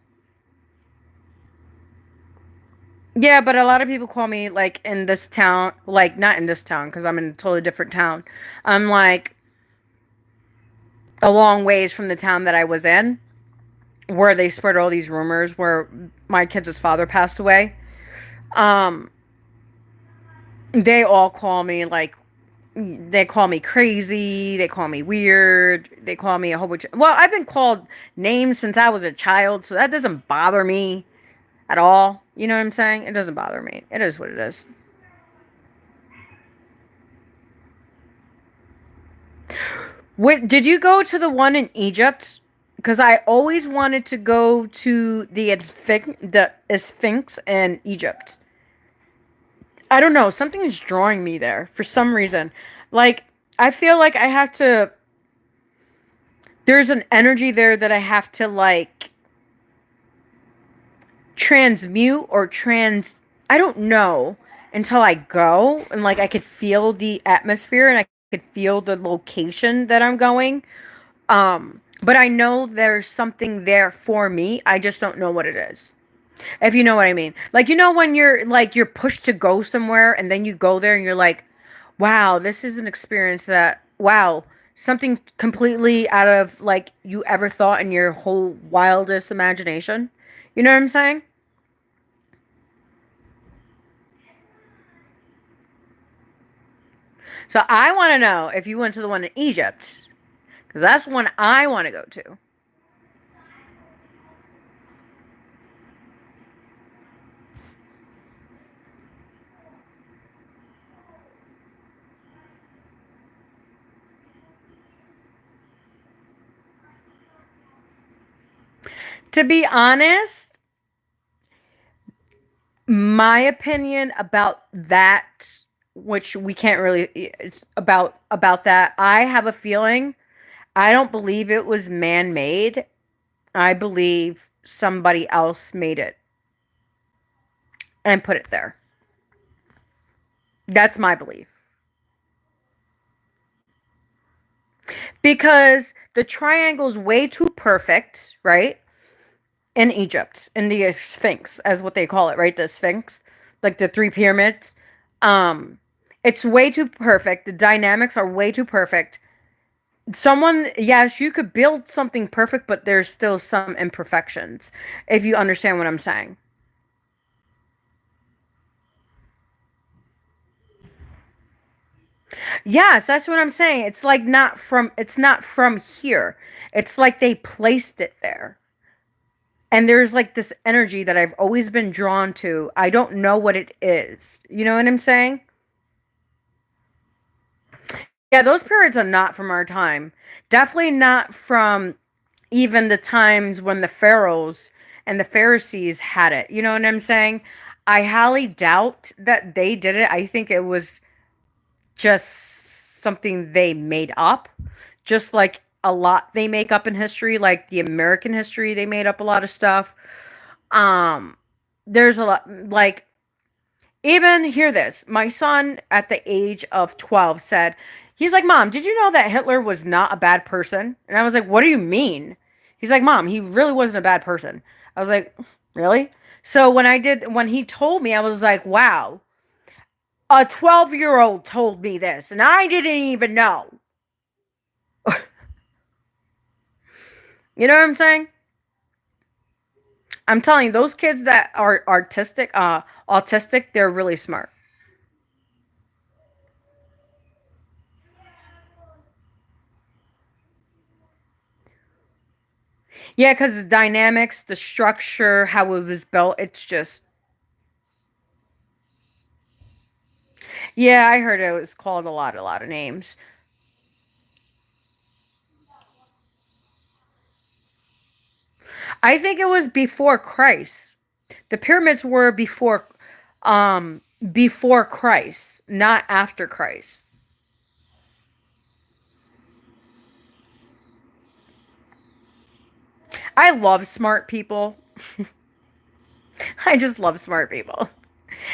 Yeah, but a lot of people call me, like, in this town, like, not in this town, because I'm in a totally different town. I'm, like, a long ways from the town that I was in, where they spread all these rumors where my kid's father passed away. They all call me, like, they call me crazy, they call me weird, they call me a whole bunch of, well, I've been called names since I was a child, so that doesn't bother me at all. You know what I'm saying? It doesn't bother me. It is what it is. What, did you go to the one in Egypt? Because I always wanted to go to the Sphinx in Egypt. I don't know. Something is drawing me there for some reason. Like, I feel like I have to. There's an energy there that I have to, like, transmute or I don't know until I go and, like, I could feel the atmosphere and I could feel the location that I'm going. But I know there's something there for me. I just don't know what it is. If you know what I mean. Like, you know, when you're pushed to go somewhere and then you go there and you're like, wow, this is an experience that, wow, something completely out of, like, you ever thought in your whole wildest imagination. You know what I'm saying? So I want to know if you went to the one in Egypt, because that's the one I want to go to. To be honest, my opinion about that, which we can't really, it's about that, I have a feeling, I don't believe it was man-made. I believe somebody else made it and put it there. That's my belief. Because the triangle's way too perfect, right? In Egypt, in the Sphinx, as what they call it, right? The Sphinx, like the three pyramids. It's way too perfect. The dynamics are way too perfect. Someone, yes, you could build something perfect, but there's still some imperfections, if you understand what I'm saying. Yes, that's what I'm saying. It's like it's not from here. It's like they placed it there. And there's, like, this energy that I've always been drawn to. I don't know what it is. You know what I'm saying? Yeah, those periods are not from our time. Definitely not from even the times when the pharaohs and the Pharisees had it. You know what I'm saying? I highly doubt that they did it. I think it was just something they made up, just like a lot they make up in history, like the American history, they made up a lot of stuff. Um, there's a lot, like, even hear this. My son at the age of 12 said, he's like, Mom, did you know that Hitler was not a bad person? And I was like, what do you mean? He's like, Mom, he really wasn't a bad person. I was like, really? So when he told me, I was like, wow, a 12-year-old told me this and I didn't even know. You know what I'm saying? I'm telling you, those kids that are autistic, they're really smart. Yeah, because the dynamics, the structure, how it was built, it's just. Yeah, I heard it was called a lot of names. I think it was before Christ. The pyramids were before Christ, not after Christ. I love smart people. I just love smart people.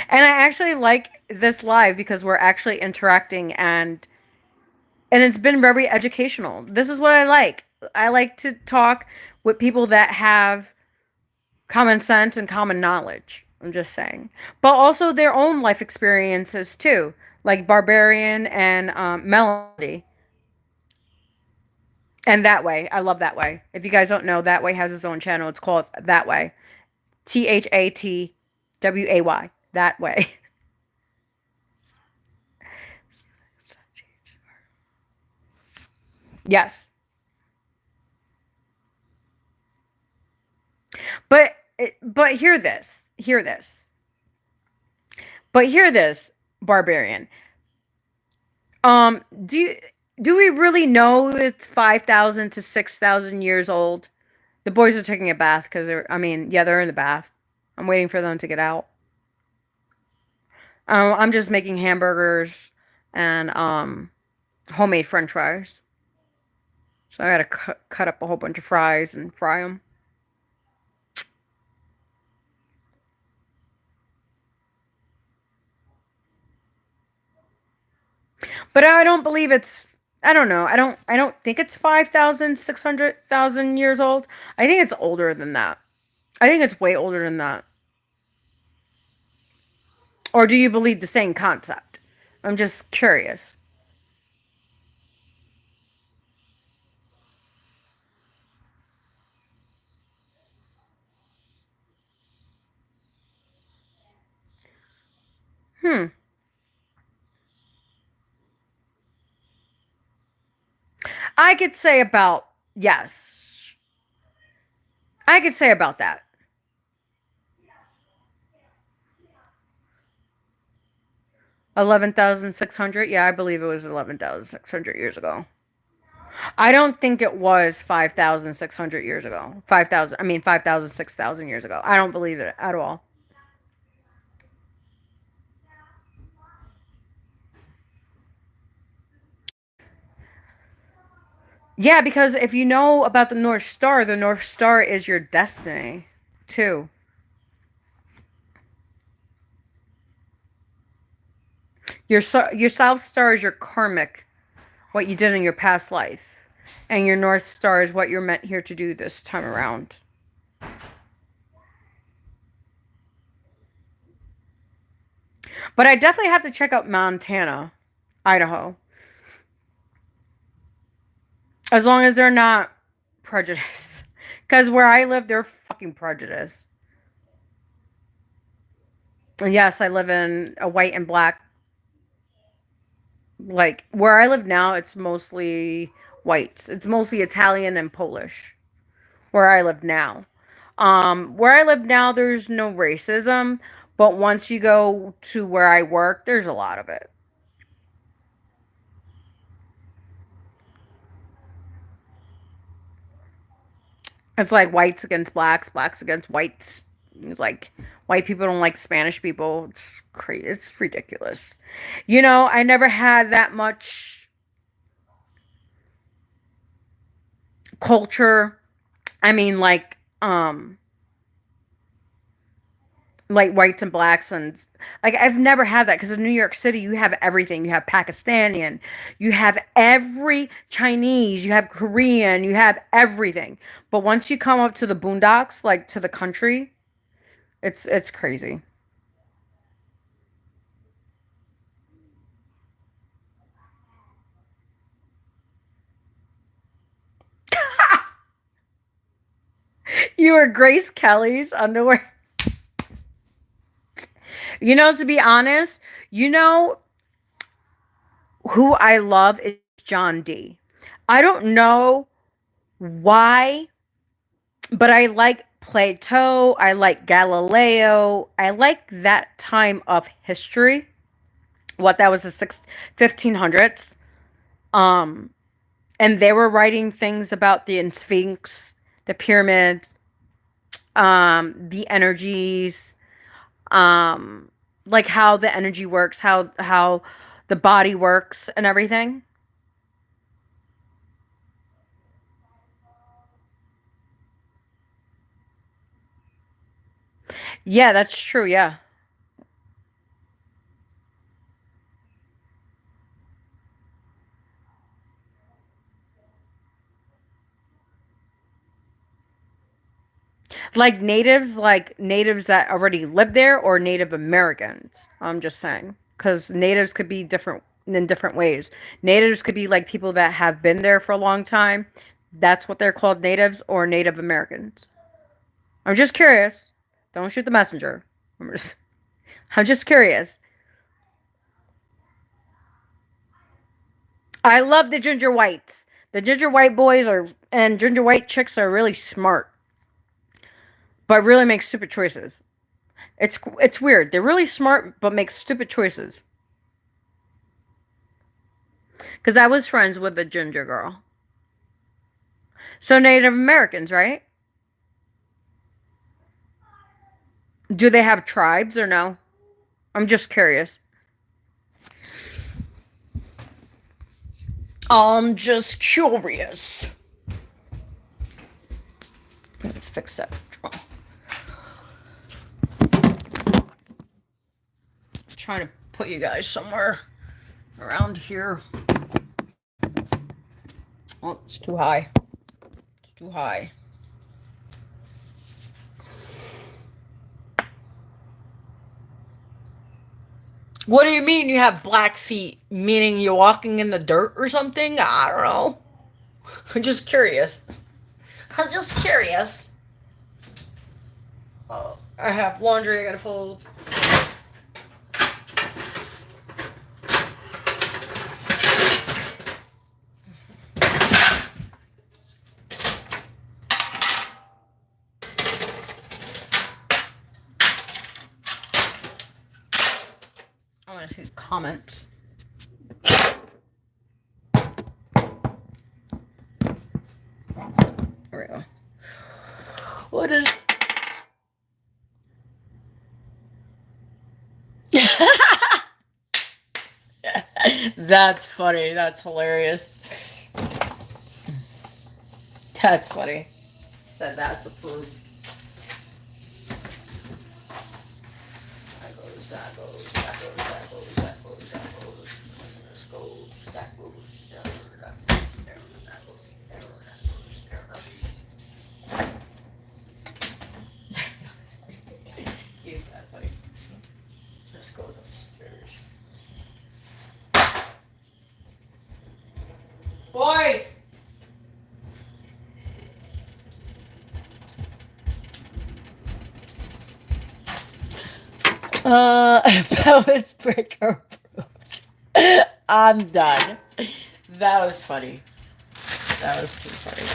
And I actually like this live because we're actually interacting, and it's been very educational. This is what I like. I like to talk with people that have common sense and common knowledge. I'm just saying. But also their own life experiences too, like Barbarian and Melody. And That Way. I love That Way. If you guys don't know, That Way has its own channel. It's called That Way. THATWAY. That Way. Yes. But hear this. Hear this. But hear this, Barbarian. Um, do you, do we really know it's 5,000 to 6,000 years old? The boys are taking a bath because they're in the bath. I'm waiting for them to get out. I'm just making hamburgers and homemade French fries. So I gotta cut up a whole bunch of fries and fry them. But I don't believe it's. I don't know. I don't think it's 5,000, 600,000 years old. I think it's older than that. I think it's way older than that. Or do you believe the same concept? I'm just curious. Hmm. I could say about, yes. I could say about that. 11,600. Yeah, I believe it was 11,600 years ago. I don't think it was 5,600 years ago. 5,000, 5,000, 6,000 years ago. I don't believe it at all. Yeah, because if you know about the North Star is your destiny, too. Your South Star is your karmic, what you did in your past life. And your North Star is what you're meant here to do this time around. But I definitely have to check out Montana, Idaho. As long as they're not prejudiced. Because where I live, they're fucking prejudiced. And yes, I live in a white and black. Like, where I live now, it's mostly whites. It's mostly Italian and Polish. Where I live now. Where I live now, there's no racism. But once you go to where I work, there's a lot of it. It's like whites against blacks, blacks against whites. Like, white people don't like Spanish people. It's crazy. It's ridiculous. You know, I never had that much culture. I mean, like whites and blacks, and like I've never had that, because in New York City you have everything. You have Pakistani, you have every Chinese, you have Korean, you have everything. But once you come up to the boondocks, like to the country, it's crazy. You are Grace Kelly's underwear. You know, to be honest, you know who I love is John D. I don't know why, but I like Plato. I like Galileo. I like that time of history. What, that was the 1500s. Um, and they were writing things about the Sphinx, the pyramids, the energies, um, like how the energy works, how the body works, and everything. Yeah, that's true. Yeah. Like natives that already live there, or Native Americans. I'm just saying, because natives could be different in different ways. Natives could be like people that have been there for a long time. That's what they're called, natives or Native Americans. I'm just curious. Don't shoot the messenger. I'm just, I'm just curious. I love the ginger whites. The ginger white boys are and ginger white chicks are really smart, but really make stupid choices. It's weird. They're really smart, but make stupid choices. Because I was friends with a ginger girl. So Native Americans, right? Do they have tribes or no? I'm just curious. I'm just curious. I'm gonna fix that. Trying to put you guys somewhere around here. Oh, it's too high. It's too high. What do you mean you have black feet? Meaning you're walking in the dirt or something? I don't know. I'm just curious. I'm just curious. Oh, I have laundry I gotta fold. I want to see the comments. There we go. What is... That's funny. That's hilarious. That's funny. Said that's approved. That goes, that goes, that goes, that goes, that goes, that goes. This goes, that goes, there, that goes, there, that goes, there, that goes, there. He's that funny. This goes upstairs. Boys! Pelvis breaker. I'm done. That was funny. That was too funny.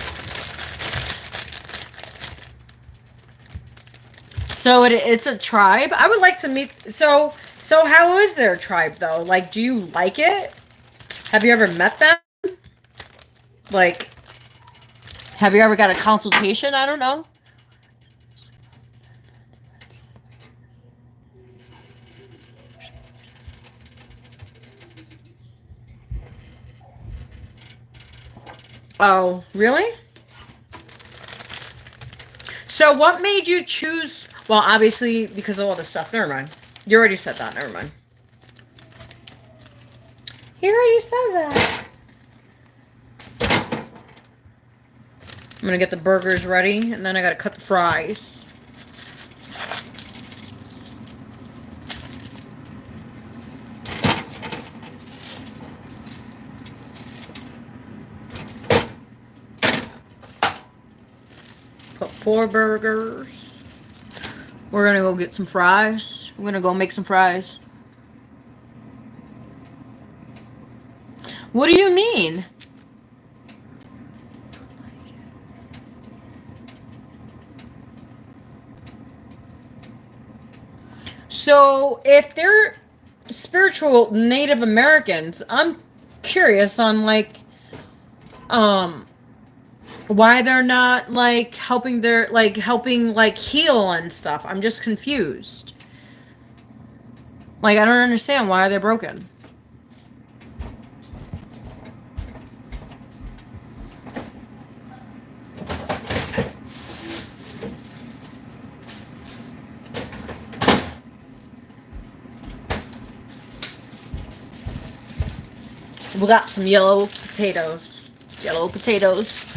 So it's a tribe. I would like to meet. So how is their tribe though? Like, do you like it? Have you ever met them? Like, have you ever got a consultation? I don't know. Oh, really? So what made you choose? Well, obviously because of all this stuff. Never mind. You already said that. Never mind. You already said that. I'm gonna get the burgers ready, and then I gotta cut the fries. Put 4 burgers. We're gonna go get some fries. We're gonna go make some fries. What do you mean? So, if they're spiritual Native Americans, I'm curious on like why they're not like helping heal and stuff. I'm just confused. Like, I don't understand why they're broken. We got some yellow potatoes. Yellow potatoes.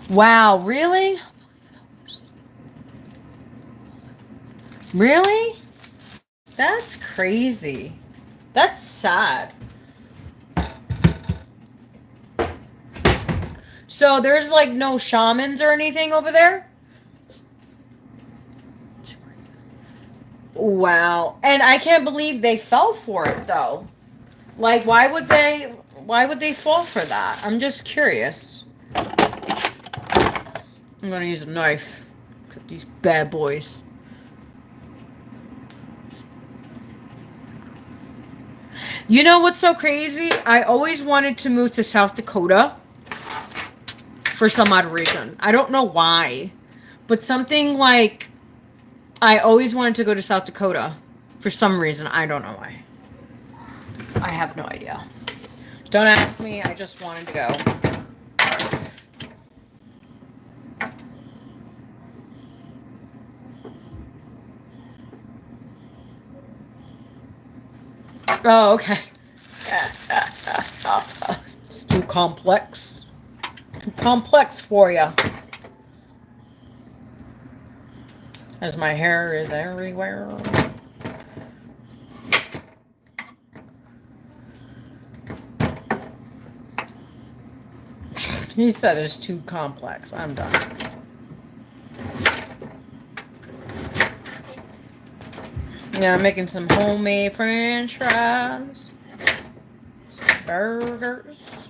Wow, really? Really? That's crazy. That's sad. So there's like no shamans or anything over there? Wow. And I can't believe they fell for it though. Like why would they fall for that? I'm just curious. I'm gonna use a knife. Cut these bad boys. You know what's so crazy? I always wanted to move to South Dakota for some odd reason. I don't know why. But something like I always wanted to go to South Dakota for some reason. I don't know why. I have no idea. Don't ask me. I just wanted to go. Oh, okay. It's too complex. Too complex for you. As my hair is everywhere. He said it's too complex. I'm done. Yeah, I'm making some homemade French fries. Some burgers.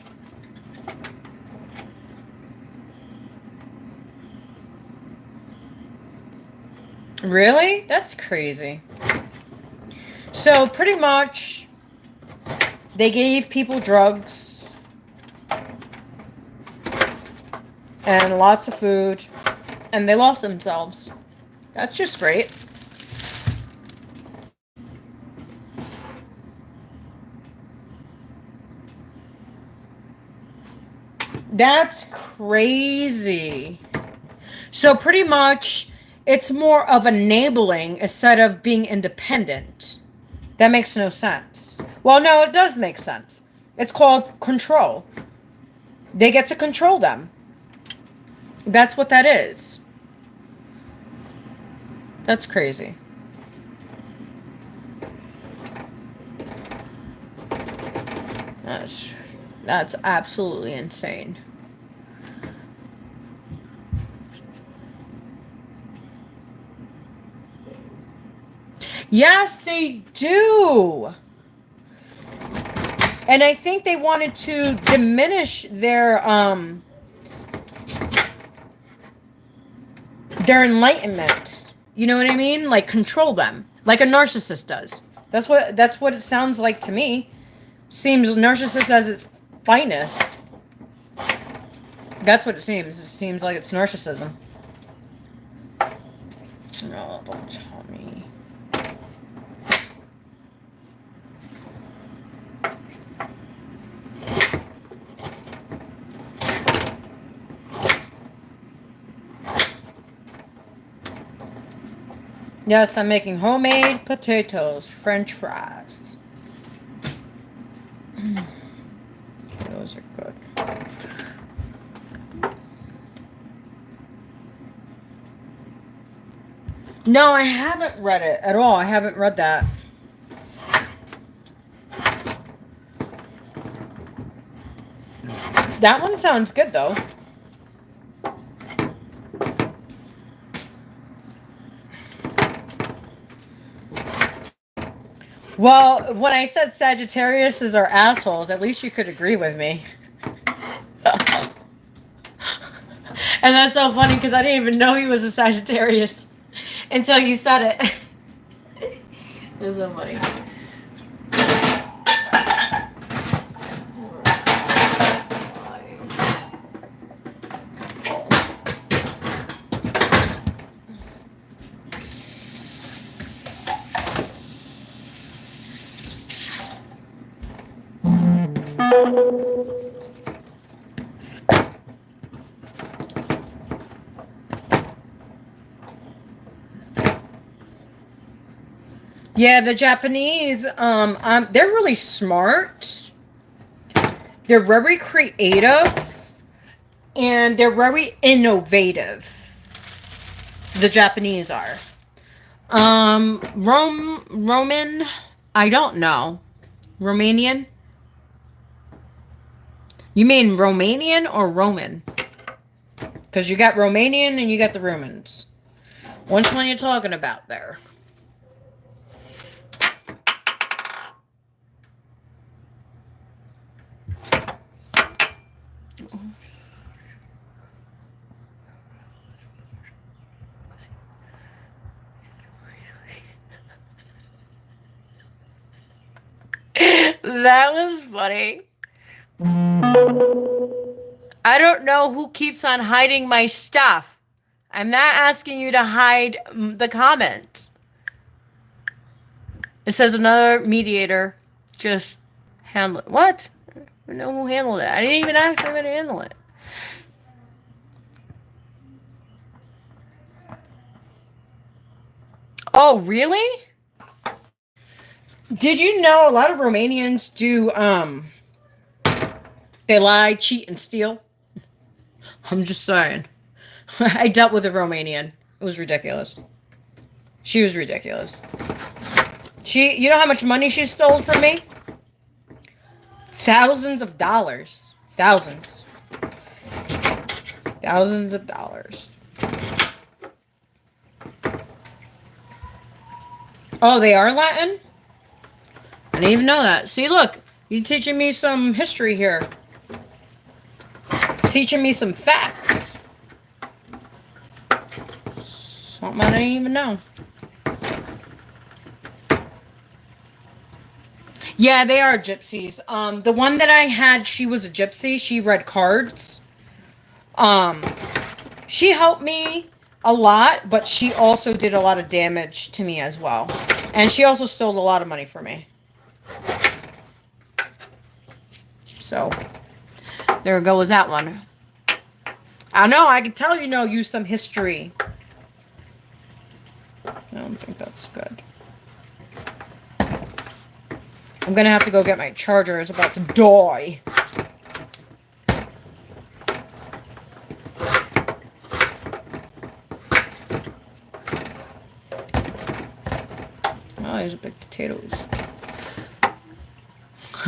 Really? That's crazy. So pretty much they gave people drugs and lots of food and they lost themselves. That's just great. That's crazy. So pretty much it's more of enabling instead of being independent. That makes no sense. Well, no, it does make sense. It's called control. They get to control them. That's what that is. That's crazy. That's absolutely insane. Yes, they do. And I think they wanted to diminish their enlightenment. You know what I mean? Like control them, like a narcissist does. That's what it sounds like to me. Seems narcissist at its finest. That's what it seems. It seems like it's narcissism. No, don't tell me. Yes, I'm making homemade potatoes, French fries. Those are good. No, I haven't read it at all. I haven't read that. That one sounds good, though. Well, when I said Sagittarius is our assholes, at least you could agree with me. And that's so funny because I didn't even know he was a Sagittarius until you said it. It's so funny. Yeah, the Japanese, they're really smart. They're very creative, and they're very innovative. The Japanese are. Roman, I don't know. Romanian? You mean Romanian or Roman? Because you got Romanian and you got the Romans. Which one are you talking about there? That was funny. I don't know who keeps on hiding my stuff. I'm not asking you to hide the comments. It says another mediator just handle it. What? I don't know who handled it. I didn't even ask them to handle it. Oh, really? Did you know a lot of Romanians do, they lie, cheat, and steal? I'm just saying. I dealt with a Romanian. It was ridiculous. She was ridiculous. You know how much money she stole from me? Thousands of dollars. Thousands. Thousands of dollars. Oh, they are Latin? I didn't even know that. See, look. You're teaching me some history here. Teaching me some facts. Something I didn't even know. Yeah, they are gypsies. The one that I had, she was a gypsy. She read cards. She helped me a lot, but she also did a lot of damage to me as well. And she also stole a lot of money from me. So, there goes that one. I know, I can tell you know some history. I don't think that's good. I'm gonna have to go get my charger. It's about to die. Oh, there's big potatoes.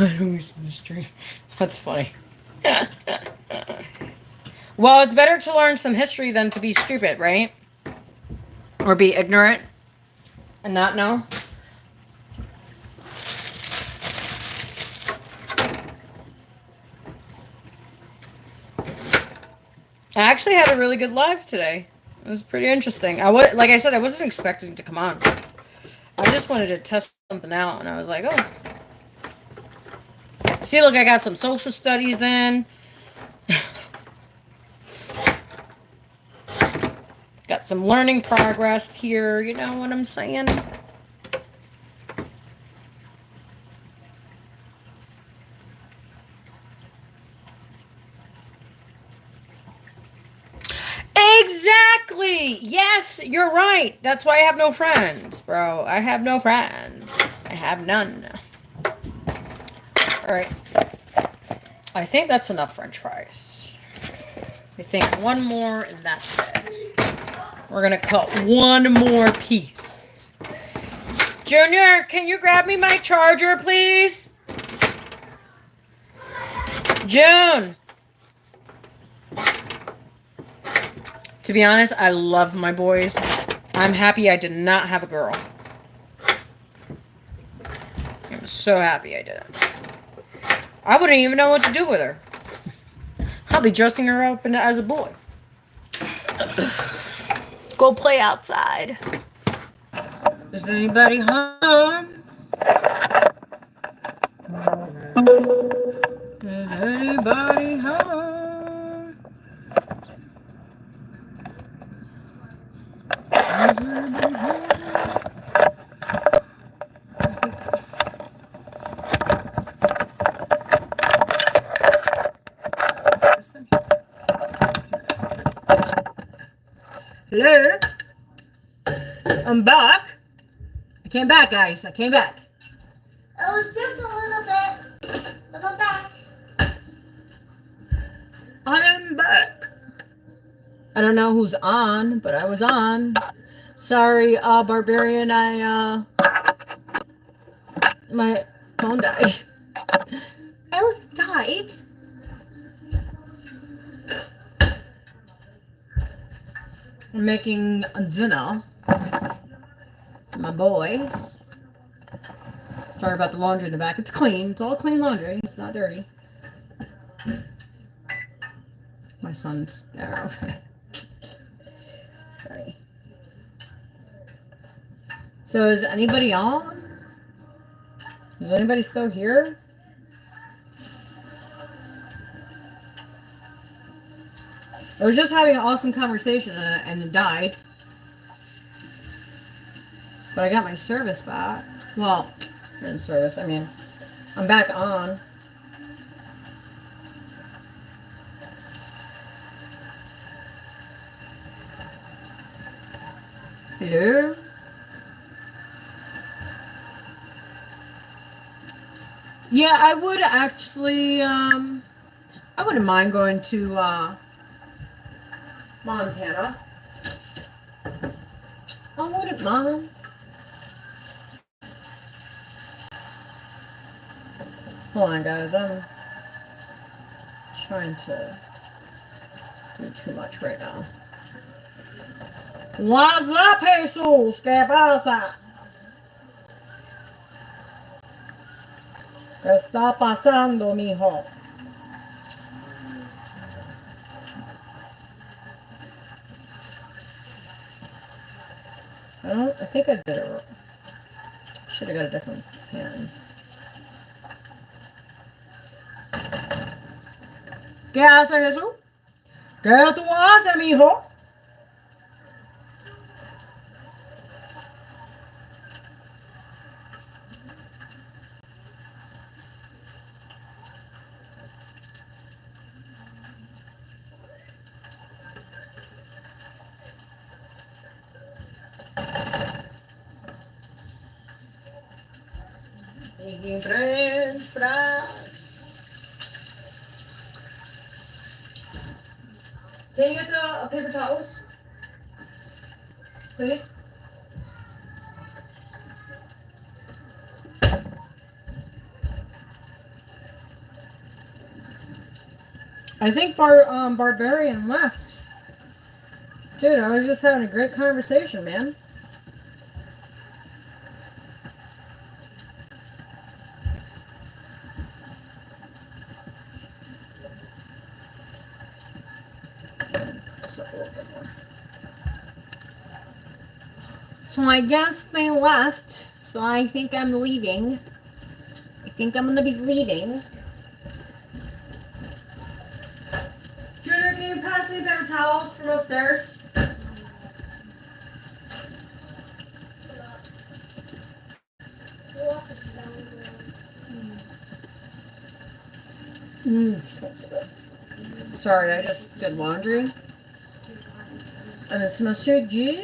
I know it's a mystery. That's funny. Well, it's better to learn some history than to be stupid, right? Or be ignorant and not know. I actually had a really good live today. It was pretty interesting. Like I said, I wasn't expecting to come on. I just wanted to test something out, and I was like, oh. See, look, I got some social studies in. Got some learning progress here, you know what I'm saying? Exactly. Yes, you're right. That's why I have no friends, bro. I have no friends. I have none. All right. I think that's enough French fries. I think one more and that's it. We're gonna cut one more piece. Junior, can you grab me my charger, please? June. To be honest, I love my boys. I'm happy I did not have a girl. I'm so happy I didn't. I wouldn't even know what to do with her. I'll be dressing her up as a boy. Go play outside. Is anybody home? Is anybody home? Is anybody home? Hello? I'm back. I came back, guys. I came back. It was just a little bit, but I'm back. I am back. I don't know who's on, but I was on. Sorry, Barbarian, my phone died. It was died. I'm making dinner for my boys. Sorry about the laundry in the back. It's clean. It's all clean laundry. It's not dirty. My son's there. Sorry. So is anybody on? Is anybody still here? I was just having an awesome conversation and it died. But I got my service back. Well, in service, I mean, I'm back on. Hello? Yeah, I would actually, I wouldn't mind going to, Montana. I wouldn't mind. Hold on, guys. I'm trying to do too much right now. What's up, Jesus? ¿Qué pasa? ¿Qué está pasando, mijo? I think I did it wrong. Should have got a different pen. ¿Qué hace Jesús? ¿Qué tú haces, mijo? Making French fries. Can you get the paper towels? Please? I think Barbarian left. Dude, I was just having a great conversation, man. So I guess they left. So I think I'm leaving. I think I'm gonna be leaving. Junior, can you pass me paper towels from upstairs? Smells so good. Sorry, I just did laundry. And it smells so good.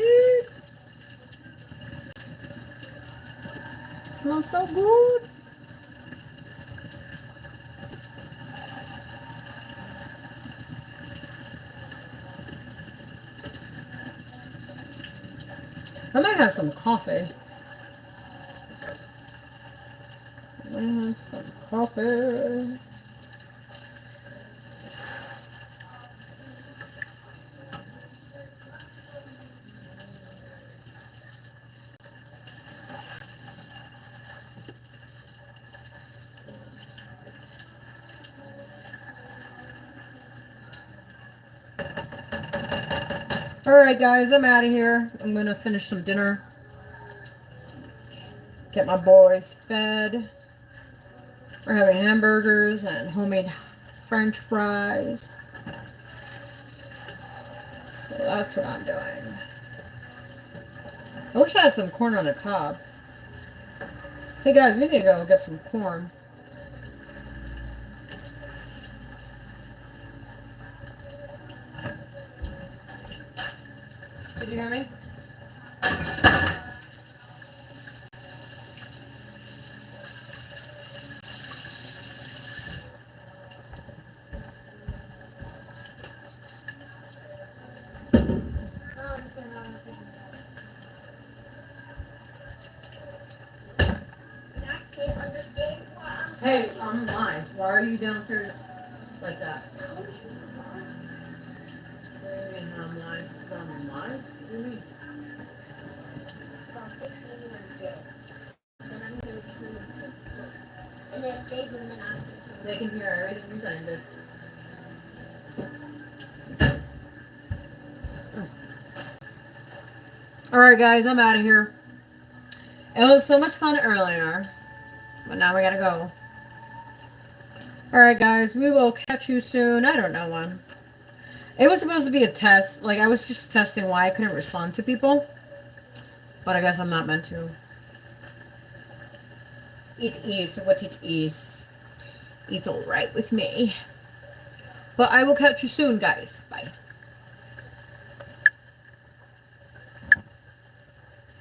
It smells so good. I might have some coffee. Some coffee. Alright guys, I'm out of here. I'm gonna finish some dinner. Get my boys fed. We're having hamburgers and homemade French fries. So that's what I'm doing. I wish I had some corn on the cob. Hey guys, we need to go get some corn. Did you hear me? Hey, I'm live. Why are you downstairs like that? I'm live. I'm live? What do you mean? They can hear everything you're saying, dude. Alright guys, I'm out of here. It was so much fun earlier, but now we gotta go. Alright guys, we will catch you soon. I don't know when. It was supposed to be a test. Like, I was just testing why I couldn't respond to people. But I guess I'm not meant to. It is what it is. It's alright with me. But I will catch you soon, guys. Bye.